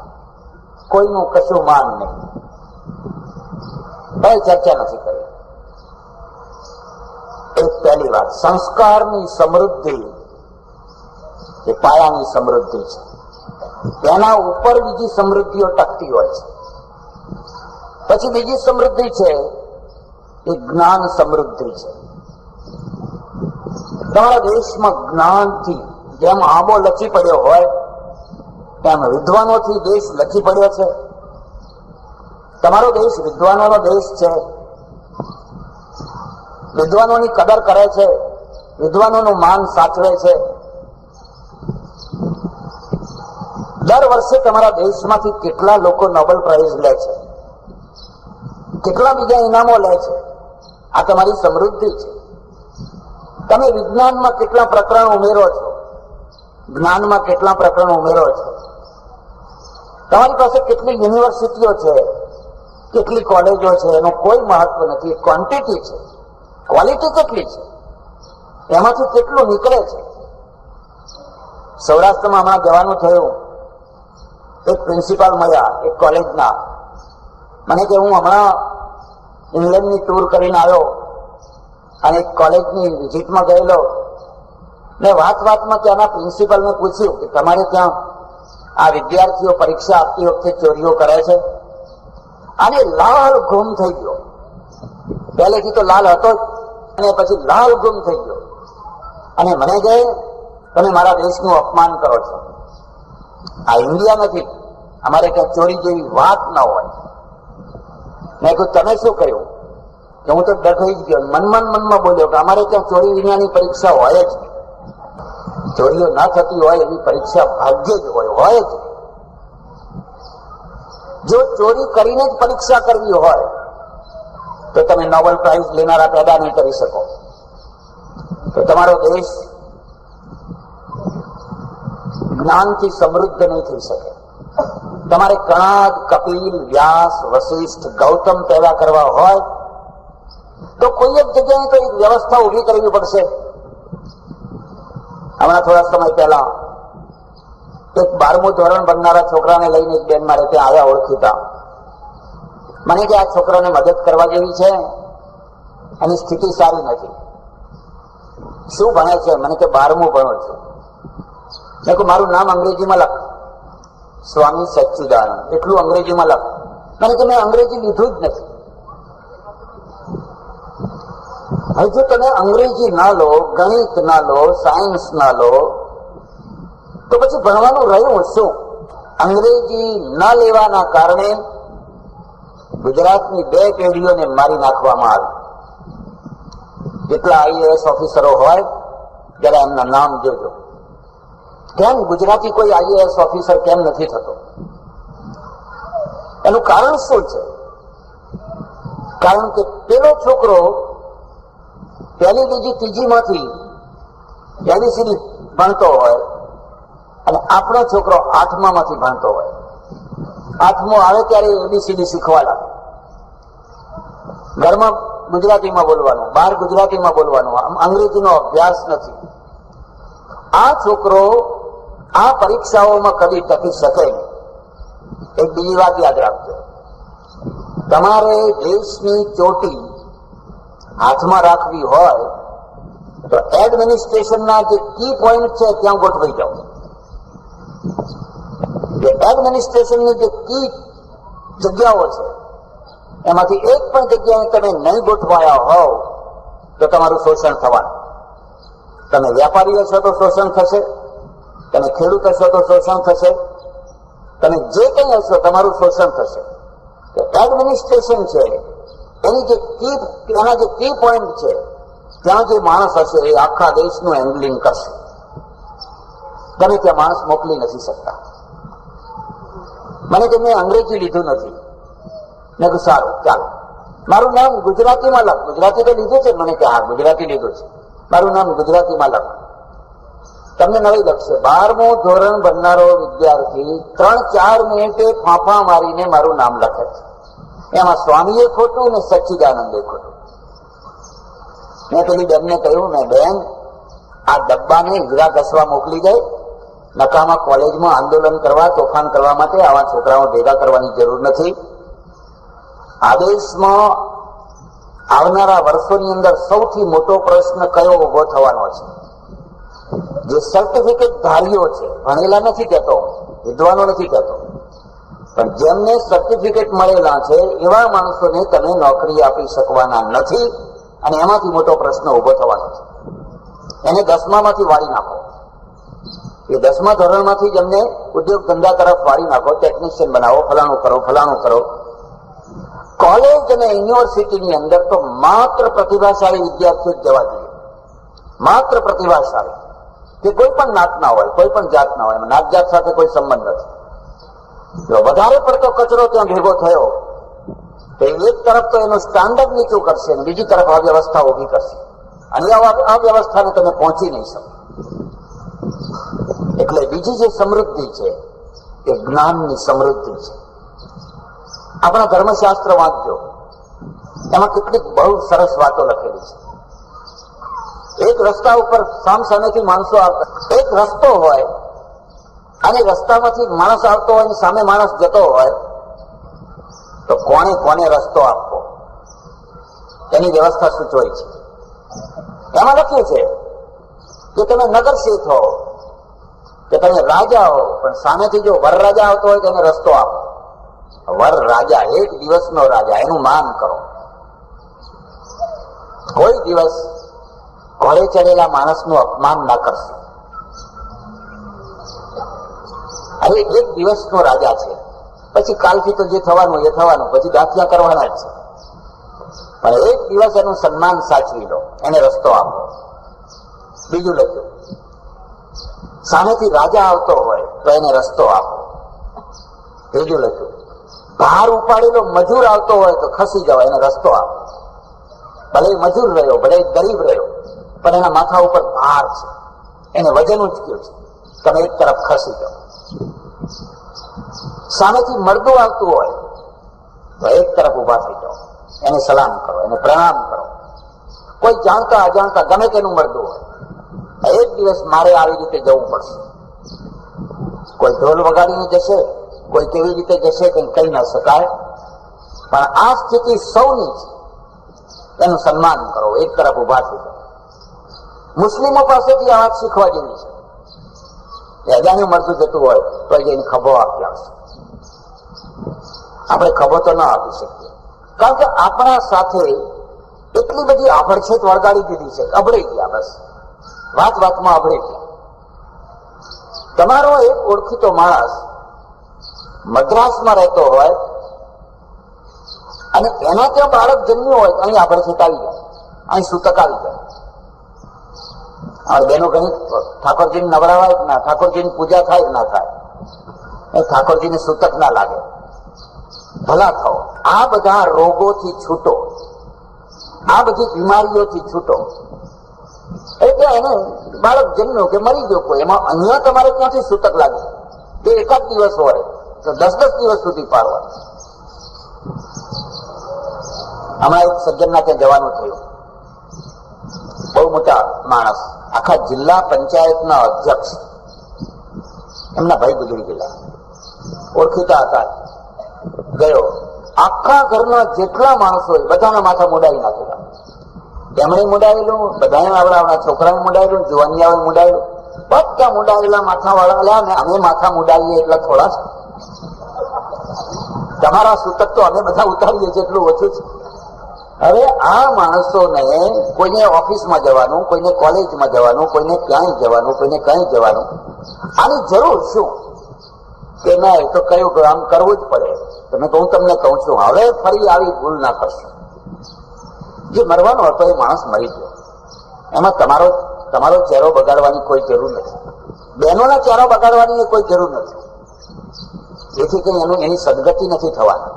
કોઈનું કશું માન નહીં. કઈ ચર્ચા નથી કરી. એક પહેલી વાત, સંસ્કારની સમૃદ્ધિ એ પાયાની સમૃદ્ધિ છે. તેના ઉપર બીજી સમૃદ્ધિઓ ટકતી હોય છે. પછી બીજી સમૃદ્ધિ છે એ જ્ઞાન સમૃદ્ધિ છે. તમારા દેશમાં જ્ઞાનથી જેમ આંબો લચી પડ્યો હોય તેમ વિદ્વાનોથી દેશ લચી પડ્યો છે. તમારો દેશ વિદ્વાનોનો દેશ છે, વિદ્વાનોની કદર કરે છે, વિદ્વાનોનું માન સાચવે છે. દર વર્ષે તમારા દેશમાંથી કેટલા લોકો નોબેલ પ્રાઇઝ લે છે, કેટલા બીજા ઇનામો લે છે. આ તમારી સમૃદ્ધિ છે. તમે વિજ્ઞાનમાં કેટલા પ્રકરણ ઉમેરો છો, જ્ઞાનમાં કેટલા પ્રકરણ ઉમેરો છો. તમારી પાસે કેટલી યુનિવર્સિટીઓ છે, કેટલી કોલેજો છે, એનું કોઈ મહત્વ નથી. ક્વોન્ટિટી છે, ક્વોલિટી કેટલી છે, એમાંથી કેટલું નીકળે છે. સૌરાષ્ટ્રમાં હમણાં જવાનું થયું, એક પ્રિન્સિપાલ મળ્યા એક કોલેજના, મને કે હું હમણાં ઇંગ્લેન્ડની ટૂર કરીને આવ્યો અને એક કોલેજની વિઝિટમાં ગયેલો ને વાતમાં ત્યાંના પ્રિન્સિપલને પૂછ્યું કે તમારે ત્યાં આ વિદ્યાર્થીઓ પરીક્ષા આપતી વખતે ચોરીઓ કરે છે? અને લાલ ગુમ થઈ ગયો. પહેલેથી તો લાલ હતો જ અને પછી લાલ ગુમ થઈ ગયો અને મને કહે તમે મારા દેશનું અપમાન કરો છો. આ ઇન્ડિયા નથી, અમારે ત્યાં ચોરી જેવી વાત ના હોય. મેં કહ્યું તમે શું કહ્યું? કે હું તો ડઘાઈ જ ગયો, મનમાં બોલ્યો કે અમારે ત્યાં ચોરી વિનાની પરીક્ષા હોય જ નહીં. ચોરીઓ ના થતી હોય એવી પરીક્ષા ભાગ્યે જ હોય જ. જો ચોરી કરીને જ પરીક્ષા કરવી હોય તો તમે નોબેલ પ્રાઇઝ લેનારા પેદા નહીં કરી શકો. તો તમારો દેશ જ્ઞાનથી સમૃદ્ધ નહીં થઈ શકે. તમારે કણાદ, કપિલ, વ્યાસ, વશિષ્ઠ, ગૌતમ પેદા કરવા હોય તો કોઈ એક જગ્યાએ તો એક વ્યવસ્થા ઉભી કરવી પડશે. હમણાં થોડા સમય પહેલા એક 12મું ધોરણ ભણનારા છોકરાને લઈને એક બેન મારે ત્યાં આવ્યા ઓળખીતા. મને કે આ છોકરાને મદદ કરવા જેવી છે, એની સ્થિતિ સારી નથી. શું ભણે છે? મને કે 12મું ભણો છું. મેં કહ્યું મારું નામ અંગ્રેજીમાં લખ, સ્વામી સચ્ચિદાનંદ, એટલું અંગ્રેજીમાં લખ. મને કે મેં અંગ્રેજી લીધું જ નથી. હવે જો તમે અંગ્રેજી ના લો, ગણિત ના લો, સાયન્સ ના લો, તો પછી ભણવાનું રહ્યું શું? અંગ્રેજી ન લેવાના કારણે ગુજરાતની 2 પેઢીઓને મારી નાખવામાં આવી. જેટલા આઈએએસ ઓફિસરો હોય જરા એમના નામ જોજો. કેમ ગુજરાતી કોઈ આઈએએસ ઓફિસર કેમ નથી થતો? એનું કારણ શું છે? કારણ કે પેલો છોકરો પહેલી, બીજી, ત્રીજીમાંથી ABCD ભણતો હોય અને આપણો છોકરો 8મામાંથી ભણતો હોય. 8મો આવે ત્યારે ABCD શીખવા લાગે. ઘરમાં ગુજરાતીમાં બોલવાનું, બહાર ગુજરાતીમાં બોલવાનું, અંગ્રેજીનો અભ્યાસ નથી. આ છોકરો આ પરીક્ષાઓમાં કદી ટકી શકે નહીં. એક બીજી વાત યાદ રાખજો, તમારે દેશની ચોટી હાથમાં રાખવી હોય તો એડમિનિસ્ટ્રેશનના જે કી પોઈન્ટ છે ત્યાં ગોઠવાઈ જાઓ. જે એડમિનિસ્ટ્રેશનની જે કી જગ્યાઓ છે એમાંથી એક પણ જગ્યાએ તમે નહીં ગોઠવાયા હોવ તો તમારું શોષણ થવાનું. તમે વેપારી હશો તો શોષણ થશે, તમે ખેડૂત હશો તો શોષણ થશે, તમે જે કંઈ હશો તમારું શોષણ થશે. એડમિનિસ્ટ્રેશન છે એની એના જે કી પોઈન્ટ છે ત્યાં જે માણસ હશે એ આખા દેશનું હેન્ડલિંગ કરશે. તમે ત્યાં માણસ મોકલી નથી શકતા. મને કે મેં અંગ્રેજી લીધું નથી. મેં કહ્યું સારું ચાલો, મારું નામ ગુજરાતીમાં લખ. ગુજરાતી તો લીધું છે? મને કે હા ગુજરાતી લીધું છે. મારું નામ ગુજરાતીમાં લખ. તમને નવી લખશે. 12મું ધોરણ ભણનારો વિદ્યાર્થી 3-4 મિનિટે ફાંફા મારીને મારું નામ લખે છે. એમાં સ્વામીએ ખોટું ને સચ્ચિદાનંદે ખોટું. મેં પેલી બેનને કહ્યું, મેં બેન આ ડબ્બાને હીરા ઘસવા મોકલી દે. નકામા કોલેજમાં આંદોલન કરવા, તોફાન કરવા માટે આવા છોકરાઓ ભેગા કરવાની જરૂર નથી. આ દેશમાં આવનારા વર્ષોની અંદર સૌથી મોટો પ્રશ્ન કયો ઉભો થવાનો છે? જે સર્ટિફિકેટ ધારીઓ છે, ભણેલા નથી કહેતો, વિદ્વાનો નથી કહેતો, પણ જેમને સર્ટિફિકેટ મળેલા છે એવા માણસોને તમે નોકરી આપી શકવાના નથી. અને એમાંથી મોટો પ્રશ્ન ઉભો થવાનો છે. એને 10મામાંથી વાળી નાખો. એ 10મા ધોરણમાંથી જ એમને ઉદ્યોગ ધંધા તરફ વાળી નાખો, ટેકનિશિયન બનાવો, ફલાણું કરો, ફલાણું કરો. કોલેજ અને યુનિવર્સિટીની અંદર તો માત્ર પ્રતિભાશાળી વિદ્યાર્થીઓ જ જવા જોઈએ. માત્ર પ્રતિભાશાળી, કે કોઈ પણ નાતના હોય, કોઈ પણ જાતના હોય, નાત જાત સાથે કોઈ સંબંધ નથી. જો વધારે પડતો કચરો ત્યાં ભેગો થયો તો એક તરફ તો એનું સ્ટાન્ડર્ડ નીચું કરશે અને બીજી તરફ આ વ્યવસ્થા ઉભી કરશે. અને આ વ્યવસ્થાને તમે પહોંચી નહીં શકો. એટલે બીજી જે સમૃદ્ધિ છે એ જ્ઞાનની સમૃદ્ધિ છે. આપણા ધર્મશાસ્ત્ર વાંચજો, એમાં કેટલીક બહુ સરસ વાતો લખેલી છે. એક રસ્તા ઉપર સામસામેથી માણસો આવતા, એક રસ્તો હોય અને રસ્તામાંથી માણસ આવતો હોય અને સામે માણસ જતો હોય તો કોને કોને રસ્તો આપવો એની વ્યવસ્થા સૂચવાય છે. એમાં લખ્યું છે કે તમે નગર શેઠ હો કે તમે રાજા હો, પણ સામેથી જો વરરાજા આવતો હોય તેને રસ્તો આપો. વરરાજા 1 દિવસનો રાજા, એનું માન કરો. કોઈ દિવસ ઘોડે ચડેલા માણસનું અપમાન ના કરશે. હવે 1 દિવસનો રાજા છે, પછી કાલથી તો જે થવાનું એ થવાનું, પછી દાંતિયા કરવાના જ છે. પણ 1 દિવસ એનું સન્માન સાચવી લો, એને રસ્તો આપો. બીજું લખ્યું, સામેથી રાજા આવતો હોય તો એને રસ્તો આપો. ત્રીજું લખ્યું, ભાર ઉપાડેલો મજૂર આવતો હોય તો ખસી જાવ, એને રસ્તો આપો. ભલે મજૂર રહ્યો, ભલે ગરીબ રહ્યો, પણ એના માથા ઉપર ભાર છે, એને વજન ઉચક્યું છે, તમે એક તરફ ખસી જાઓ. સામેથી મરદું આવતું હોય તો એક તરફ ઉભા થઈ જાઓ, એને સલામ કરો, એને પ્રણામ કરો. કોઈ જાણતા અજાણતા ગમે તેનું મરદું હોય, 1 દિવસ મારે આવી રીતે જવું પડશે. કોઈ ઢોલ વગાડીને જશે, કોઈ કેવી રીતે જશે કંઈ કહી ના શકાય, પણ આ સ્થિતિ સૌની છે. એનું સન્માન કરો, એક તરફ ઉભા થઈ જાઓ. મુસ્લિમો પાસેથી આ વાત શીખવા જેવી છે. અજાણ્યું મળતું જતું હોય તો જઈને ખભો આપી આવશે. આપણે ખભો તો ના આપી શકીએ, કારણ કે આપણા સાથે એક એટલી બધી આભડછેટ વળગાડી દીધી છે, અભળી ગયા. બસ વાત વાતમાં અભળી ગયા. તમારો એક ઓળખીતો માણસ મદ્રાસમાં રહેતો હોય અને એના ત્યાં બાળક જન્મ્યું હોય, અહીં આભડછેટ આવી જાય, અહીં સૂતક આવી જાય. બેનો ઘણી ઠાકોરજીને નવરાવાય કે ના, ઠાકોરજીની પૂજા થાય કે ના થાય, એ ઠાકોરજીને સૂતક ના લાગે. ભલા થાઓ, આ બધા રોગોથી છૂટો, આ બધી બીમારીઓથી છૂટો. એટલે એને બાળક જન્મ્યો કે મરી ગયો કોઈ, એમાં અહીંયા તમારે ક્યાંથી સૂતક લાગે? તે એકાદ દિવસ હોય તો 10-10 દિવસ સુધી પાડવા. હમણાં એક સજ્જનના ત્યાં જવાનું થયું. બહુ મોટા માણસ, આખા જિલ્લા પંચાયતના અધ્યક્ષ, એમના ભાઈ ગુજરી ગયેલા, ઓળખીતા હતા. ગયો, આખા ઘરના જેટલા માણસો બધાના માથા મુડાવી નાખેલા. તેમણે મુડાવેલું, બધાએ આવડા છોકરાએ મુડાવેલું, જુવાનિયાએ મુડાવેલું, બધા મુડાવેલા માથા વાળા. ને અમે માથા મુડાવીએ એટલે થોડા છે, તમારા સૂતક તો અમે બધા ઉતારીએ છીએ એટલું ઓછું છે. હવે આ માણસોને કોઈને ઓફિસમાં જવાનું, કોઈને કોલેજમાં જવાનું, કોઈને ક્યાંય જવાનું, કોઈને ક્યાંય જવાનું, આની જરૂર શું? કે ના, એ તો કયું કે આમ કરવું જ પડે. તમે હું તમને કહું છું, હવે ફરી આવી ભૂલ ના કરશો. જે મરવાનો હતો એ માણસ મરી ગયો, એમાં તમારો ચહેરો બગાડવાની કોઈ જરૂર નથી, બહેનોના ચહેરો બગાડવાની કોઈ જરૂર નથી. તેથી કઈ એની સદગતિ નથી થવાની,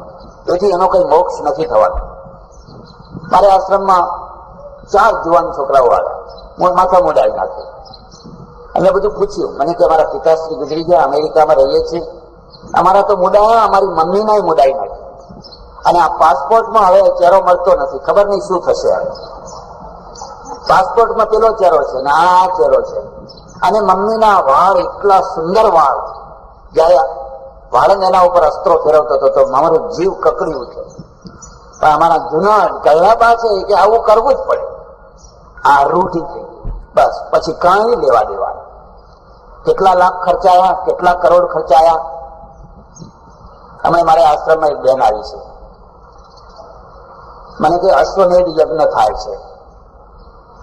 તેથી એનો કઈ મોક્ષ નથી થવાનો. મારે આશ્રમમાં 4 જુવાન છોકરાઓ આવ્યા, માથા મોડાવી નાખે. અમે બધું પૂછ્યું, મને કે અમારા પિતાશ્રી ગુજરી ગયા, અમેરિકામાં રહીએ છીએ, અમારા તો મુડાયા, અમારી મમ્મીના મુડાઈ નાખી. અને આ પાસપોર્ટમાં હવે ચહેરો મળતો નથી, ખબર નહીં શું થશે. હવે પાસપોર્ટમાં પેલો ચહેરો છે ને આ ચહેરો છે. અને મમ્મીના વાળ એટલા સુંદર વાળ, જયારે વાળને એના ઉપર અસ્ત્રો ફેરવતો હતો તો મારો જીવ કકડ્યું છે. પણ અમારા જૂના ગળાબા છે કે આવું કરવું જ પડે, આ રૂઢી થઈ. બસ પછી કઈ લેવા દેવા. કેટલા લાખ ખર્ચાયા, કેટલા કરોડ ખર્ચાયા. અમે મારે આશ્રમમાં એક બેન આવી છે, મને કે અશ્વમેધ યજ્ઞ થાય છે,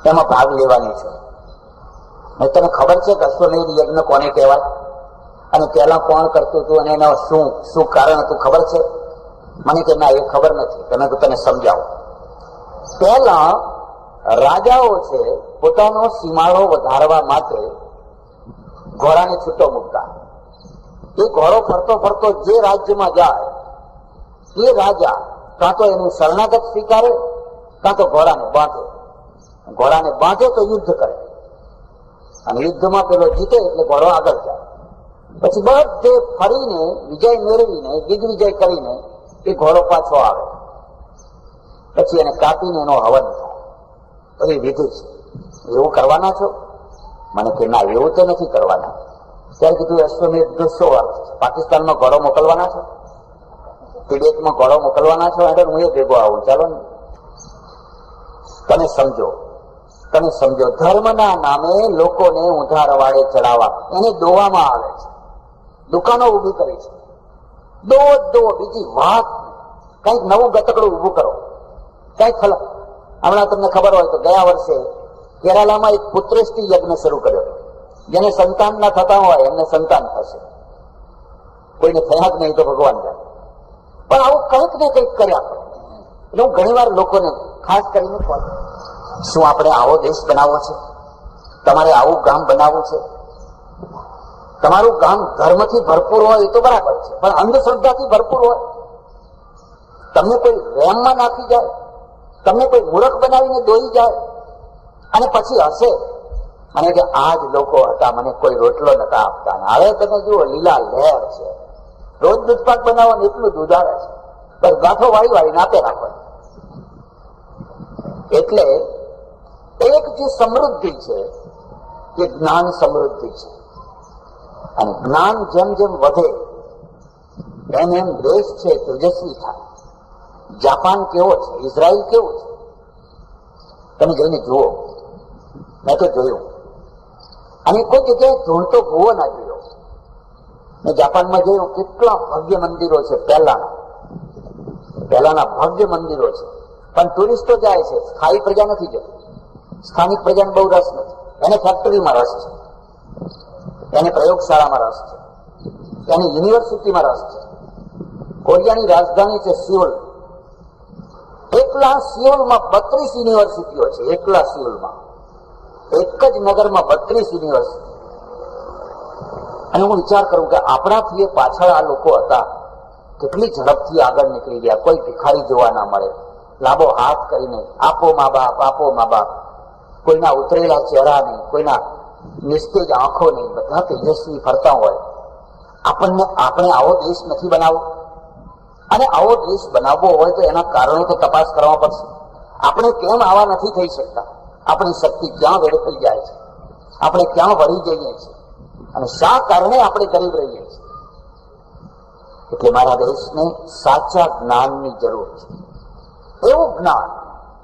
એમાં ભાગ લેવાની છે. તને ખબર છે કે અશ્વમેધ યજ્ઞ કોને કહેવાય અને પહેલા કોણ કરતું હતું અને એના શું કારણ હતું ખબર છે? મને કે ના, એ ખબર નથી. તમે તને સમજાવો. પહેલા રાજાઓ છે પોતાનો સીમાડો વધારવા માટે ઘોડાને છૂટો મૂકતા. એ ઘોડો ફરતો ફરતો જે રાજ્યમાં જાય એ રાજા કાં તો એનું શરણાગત સ્વીકારે, કાં તો ઘોડાને બાંધે. ઘોડાને બાંધે તો યુદ્ધ કરે, અને યુદ્ધમાં પેલો જીતે એટલે ઘોડો આગળ જાય. પછી બધે ફરીને વિજય મેળવીને દિગ્વિજય કરીને એ ઘોડો પાછો આવે. પછી એને કાપીને એનો હવન થાય. એ વિધિ છે. એવું કરવાના છો? મને કે ના, એવું તો નથી કરવાના. ત્યારે કીધું અશ્વમેધ શું અર્થ છે? પાકિસ્તાનમાં ઘોડો મોકલવાના છો? તિબેટમાં ઘોડો મોકલવાના છો? એટલે હું એ ભેગો આવું, ચાલો ને. તમે સમજો, ધર્મના નામે લોકોને ઊંધા રવાડે ચડાવવા, એને દોવામાં આવે છે. દુકાનો ઉભી કરી છે, દો બીજી વાત. કઈક નવું ગતકડું ઉભું કરો, કઈક હમણાં તમને ખબર હોય તો ગયા વર્ષે કેરાલામાં એક પુત્રેષ્ટિ યજ્ઞ શરૂ કર્યો. જેને સંતાન ના થતા હોય એમને સંતાન થશે, કોઈને થયા જ નહીં તો ભગવાન જાણે. પણ આવું કંઈક ને કંઈક કર્યા કરો. એટલે હું ઘણી વાર લોકોને ખાસ કરીને શું આપણે આવો દેશ બનાવવો છે? તમારે આવું ગામ બનાવવું છે? તમારું ગામ ધર્મથી ભરપૂર હોય એ તો બરાબર છે, પણ અંધશ્રદ્ધાથી ભરપૂર હોય, તમને કોઈ રેમમાં નાખી જાય, તમને કોઈ મૂર્ખ બનાવીને દોઈ જાય, અને પછી હશે મને કે આ જ લોકો હતા, મને કોઈ રોટલો નતા આપતા. હવે તમે જુઓ, લીલા લહેર છે. રોજ દૂધપાક બનાવો ને એટલું દૂધ આવે છે, બસ ગાંઠો વાળી નાતે રાખવાની. એટલે એક જે સમૃદ્ધિ છે એ જ્ઞાન સમૃદ્ધિ છે. અને જ્ઞાન જેમ જેમ વધે એમ એમ દેશ છે તેજસ્વી થાય. જાપાન કેવો છે, ઇઝરાયલ કેવો છે, તમે જઈને જુઓ. મેં તો જોયું, અને કોઈ જગ્યાએ ધૂણતો ભૂવો ના જોયો. મેં જાપાનમાં જોયું, કેટલા ભવ્ય મંદિરો છે, પહેલાના ભવ્ય મંદિરો છે. પણ ટુરિસ્ટો જાય છે, સ્થાયી પ્રજા નથી જતી. સ્થાનિક પ્રજાને બહુ રસ નથી. એને ફેક્ટરીમાં રસ છે, એને પ્રયોગશાળામાં રસ છે, એને યુનિવર્સિટીમાં રસ છે. કોરિયાની રાજધાની છે સિયોલ. એકલા સિયોલમાં 32 યુનિવર્સિટીઓ છે. એકલા સિયોલમાં, એક જ નગરમાં 32 યુનિવર્સિટી. અને હું વિચાર કરું કે આપણાથી પાછળ આ લોકો હતા, કેટલી ઝડપથી આગળ નીકળી ગયા. કોઈ ભિખારી જોવા ના મળે, લાંબો હાથ કરીને આપો મા બાપ, આપો મા બાપ. કોઈના ઉતરેલા ચહેરા નહીં, કોઈના નિસ્તેજ આંખો નહીં, બધા તેજસ્વી ફરતા હોય. આપણે આવો દેશ નથી બનાવવો. અને આવો દેશ બનાવવો હોય તો એના કારણો તો તપાસ કરવા પડશે. આપણે કેમ આવા નથી થઈ શકતા? આપણી શક્તિ ક્યાં વેડફાઈ જાય છે? આપણે ક્યાં વળી જઈએ છીએ? અને શા કારણે આપણે ગરીબ રહીએ છીએ? એટલે મારા દેશને સાચા જ્ઞાનની જરૂર છે. એવું જ્ઞાન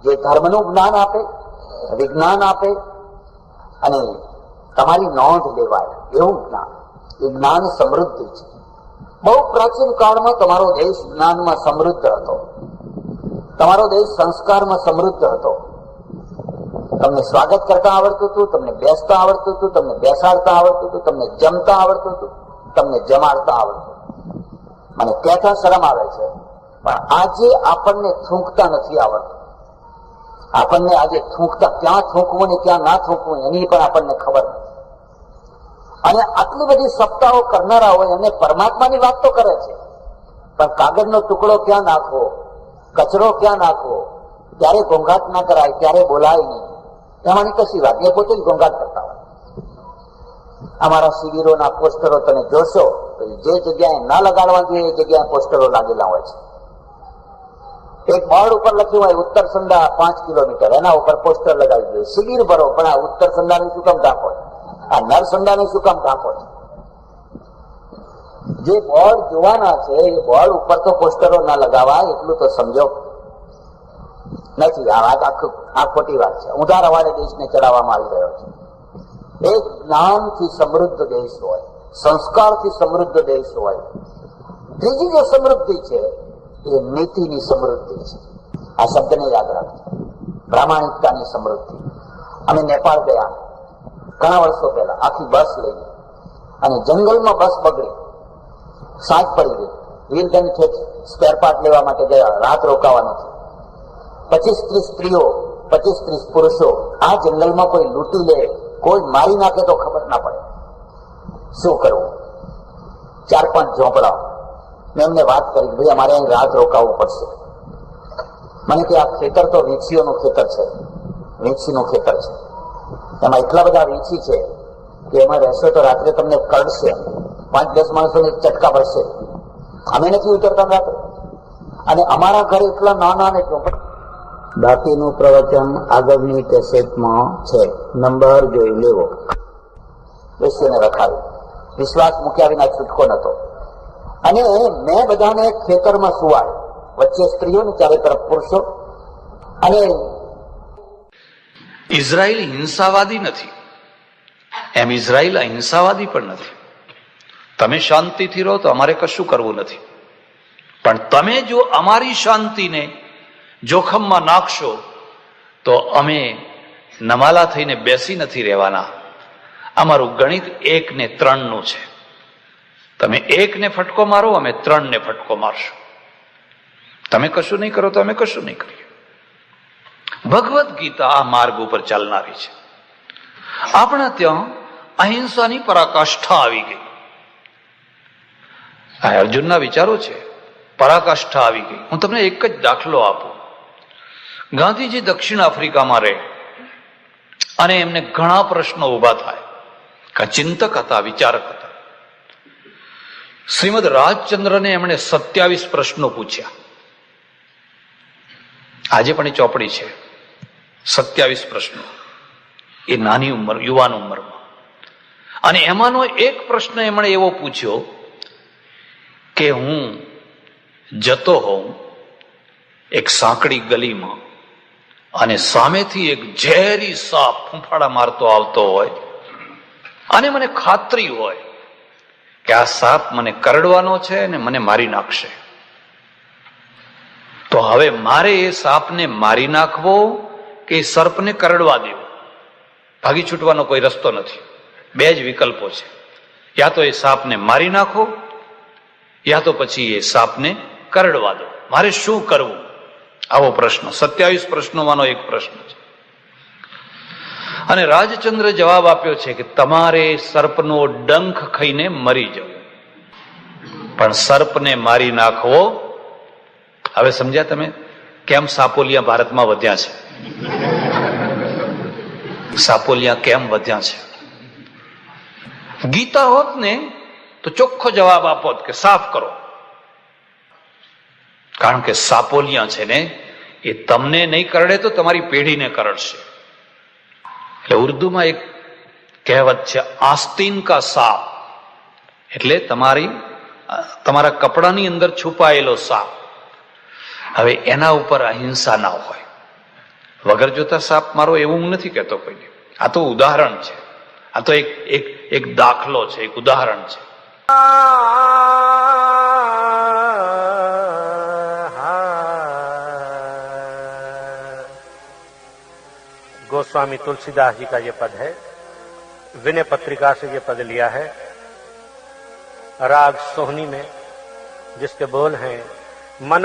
જે ધર્મનું જ્ઞાન આપે, વિજ્ઞાન આપે અને તમારી નોંધ લેવાય એવું જ્ઞાન. એ જ્ઞાન સમૃદ્ધિ છે. બહુ પ્રાચીન કાળમાં તમારો દેશ જ્ઞાનમાં સમૃદ્ધ હતો. તમારો દેશ સંસ્કારમાં સમૃદ્ધ હતો. તમને સ્વાગત કરતા આવડતું હતું, તમને બેસતા આવડતું હતું, તમને બેસાડતા આવડતું હતું, તમને જમતા આવડતું હતું, તમને જમાડતા આવડતું. મને કહેતા શરમ આવે છે, પણ આજે આપણને થૂંકતા નથી આવડતું. આપણને આજે થૂંકતા, ક્યાં થૂંકવું ને ક્યાં ના થૂંકવું એની પણ આપણને ખબર નથી. અને આટલી બધી સપ્તાહો કરનારા હોય અને પરમાત્માની વાત તો કરે છે, પણ કાગળનો ટુકડો ક્યાં નાખવો, કચરો ક્યાં નાખવો, ક્યારે ઘોંઘાટ ના કરાય, ક્યારે બોલાય નહીં, એમાંની કશી વાત. એ પોતે જ ઘોંઘાટ કરતા હોય. અમારા શિબિરોના પોસ્ટરો તમે જોશો તો જે જગ્યાએ ના લગાડવા જોઈએ એ જગ્યાએ પોસ્ટરો લાગેલા હોય છે. એક બોર્ડ ઉપર લખ્યું હોય ઉત્તર સંધા 5 કિલોમીટર, એના ઉપર પોસ્ટર લગાવી દઈએ શિબિર ભરો. પણ આ ઉત્તર સંધાને શું કામ ઢાંકો? આ નરસંધાને શું કામ ઢાંકો? જે બોર્ડ જોવાના છે એ બોર્ડ ઉપર તો પોસ્ટરો ના લગાવાય, એટલું તો સમજો. નથી, આ વાત આ ખોટી વાત છે. ઉધાર હવાડે દેશને ચડાવવામાં આવી રહ્યો છે. એક જ્ઞાનથી સમૃદ્ધ દેશ હોય, સંસ્કારથી સમૃદ્ધ દેશ હોય. ત્રીજી જે સમૃદ્ધિ છે એ નીતિની સમૃદ્ધિ છે. આ શબ્દને યાદ રાખજો, પ્રામાણિકતાની સમૃદ્ધિ. અમે નેપાળ ગયા ઘણા વર્ષો પહેલા, આખી બસ લઈને, અને જંગલમાં બસ બગડી, સાંજ પડી ગઈ. વ્હીલગન સ્પેર પાર્ટ લેવા માટે ગયા, રાત રોકાવાનું છે. 25-30 સ્ત્રીઓ, 25-30 પુરુષો આ જંગલમાં કોઈ લૂંટી લે, કોઈ મારી નાખે તો ખબર ના પડે. શું કરવું? 4-5 ઝોપડા. મેં એમને વાત કરી, ભાઈ અમારે અહીં રાત રોકાવું પડશે. મને કે આ ખેતર તો વીંછીઓનું ખેતર છે, વીંછીનું ખેતર છે. એમાં એટલા બધા વીંછી છે કે એમાં રહેશો તો રાત્રે તમને કરડશે, 5-10 માણસોને ચટકા પડશે. અમે નથી ઉતરતા રાત્રે. અને અમારા ઘર એટલા નાના ને બાકીનું પ્રવચન આગળની કેસેટમાં છે, નંબર જોઈ લેવો. બેસીને રખાવ્યું, વિશ્વાસ મૂક્યા વિના છૂટકો નતો. અને મેં બધાને ખેતરમાં સુવાય, વચ્ચે સ્ત્રીઓ ને ચારે તરફ પુરુષો. અને ઇઝરાયલ હિંસાવાદી નથી, એમ ઇઝરાયલ અહિંસાવાદી પણ નથી. તમે શાંતિથી રહો તો અમારે કશું કરવું નથી, પણ તમે જો અમારી શાંતિને જોખમમાં નાખશો તો અમે નમાલા થઈને બેસી નથી રહેવાના. અમારું ગણિત 1 ને 3 નું છે. તમે 1 ને ફટકો મારો, અમે 3 ને ફટકો મારશું. તમે કશું નહીં કરો તો અમે કશું નહીં કરીએ. ભગવદ્ ગીતા આ માર્ગ ઉપર ચાલનારી છે. આપણા ત્યાં અહિંસાની પરાકાષ્ઠા આવી ગઈ. આ અર્જુનના વિચારો છે, પરાકાષ્ઠા આવી ગઈ. હું તમને એક જ દાખલો આપું. ગાંધીજી દક્ષિણ આફ્રિકામાં રહે અને એમને ઘણા પ્રશ્નો ઉભા થાય. ચિંતક હતા, વિચારક હતા. શ્રીમદ રાજચંદ્રને એમણે 27 પ્રશ્નો પૂછ્યા. આજે પણ એ ચોપડી છે, 27 પ્રશ્નો, એ નાની ઉંમર, યુવાન ઉંમરમાં. અને એમાંનો એક પ્રશ્ન એમણે એવો પૂછ્યો કે હું જતો હોઉં એક સાંકડી ગલીમાં અને સામેથી એક ઝેરી સાપ ફૂંફાડા મારતો આવતો હોય અને મને ખાતરી હોય કે આ સાપ મને કરડવાનો છે અને મને મારી નાખશે, તો તો હવે મારે એ સાપને મારી નાખવો કે સર્પને કરડવા દેવો? ભાગી છૂટવાનો કોઈ રસ્તો નથી. બે જ વિકલ્પો છે. યા તો એ સાપને મારી નાખો, યા તો પછી એ સાપને કરડવા દો. મારે શું કરવું? આવો પ્રશ્ન 27 પ્રશ્નોમાંનો એક પ્રશ્ન છે. અને રાજચંદ્ર જવાબ આપ્યો છે કે તમારે સર્પનો ડંખ ખાઈને મરી જવું, પણ સર્પને મારી નાખવો. હવે સમજ્યા તમે કેમ સાપોલિયા ભારતમાં વધ્યા છે? સાપોલિયા કેમ વધ્યા છે? ગીતા હોત ને તો ચોખ્ખો જવાબ આપોત કે સાફ કરો. કારણ કે સાપોલિયા છે ને એ તમને નહીં કરડે તો તમારી પેઢીને કરડશે. એટલે ઉર્દુમાં એક કહેવત છે, આસ્તીન કા સાપ, એટલે તમારા કપડાની અંદર છુપાયેલો સાપ. હવે એના ઉપર અહિંસા ના હોય. વગર જોતા સાપ મારો એવું હું નથી કહેતો કોઈને. આ તો ઉદાહરણ છે, આ તો એક દાખલો છે, એક ઉદાહરણ છે. गोस्वामी तुलसीदास जी का ये पद है, विनय पत्रिका से ये पद लिया है, राग सोहनी में, जिसके बोल हैं, मन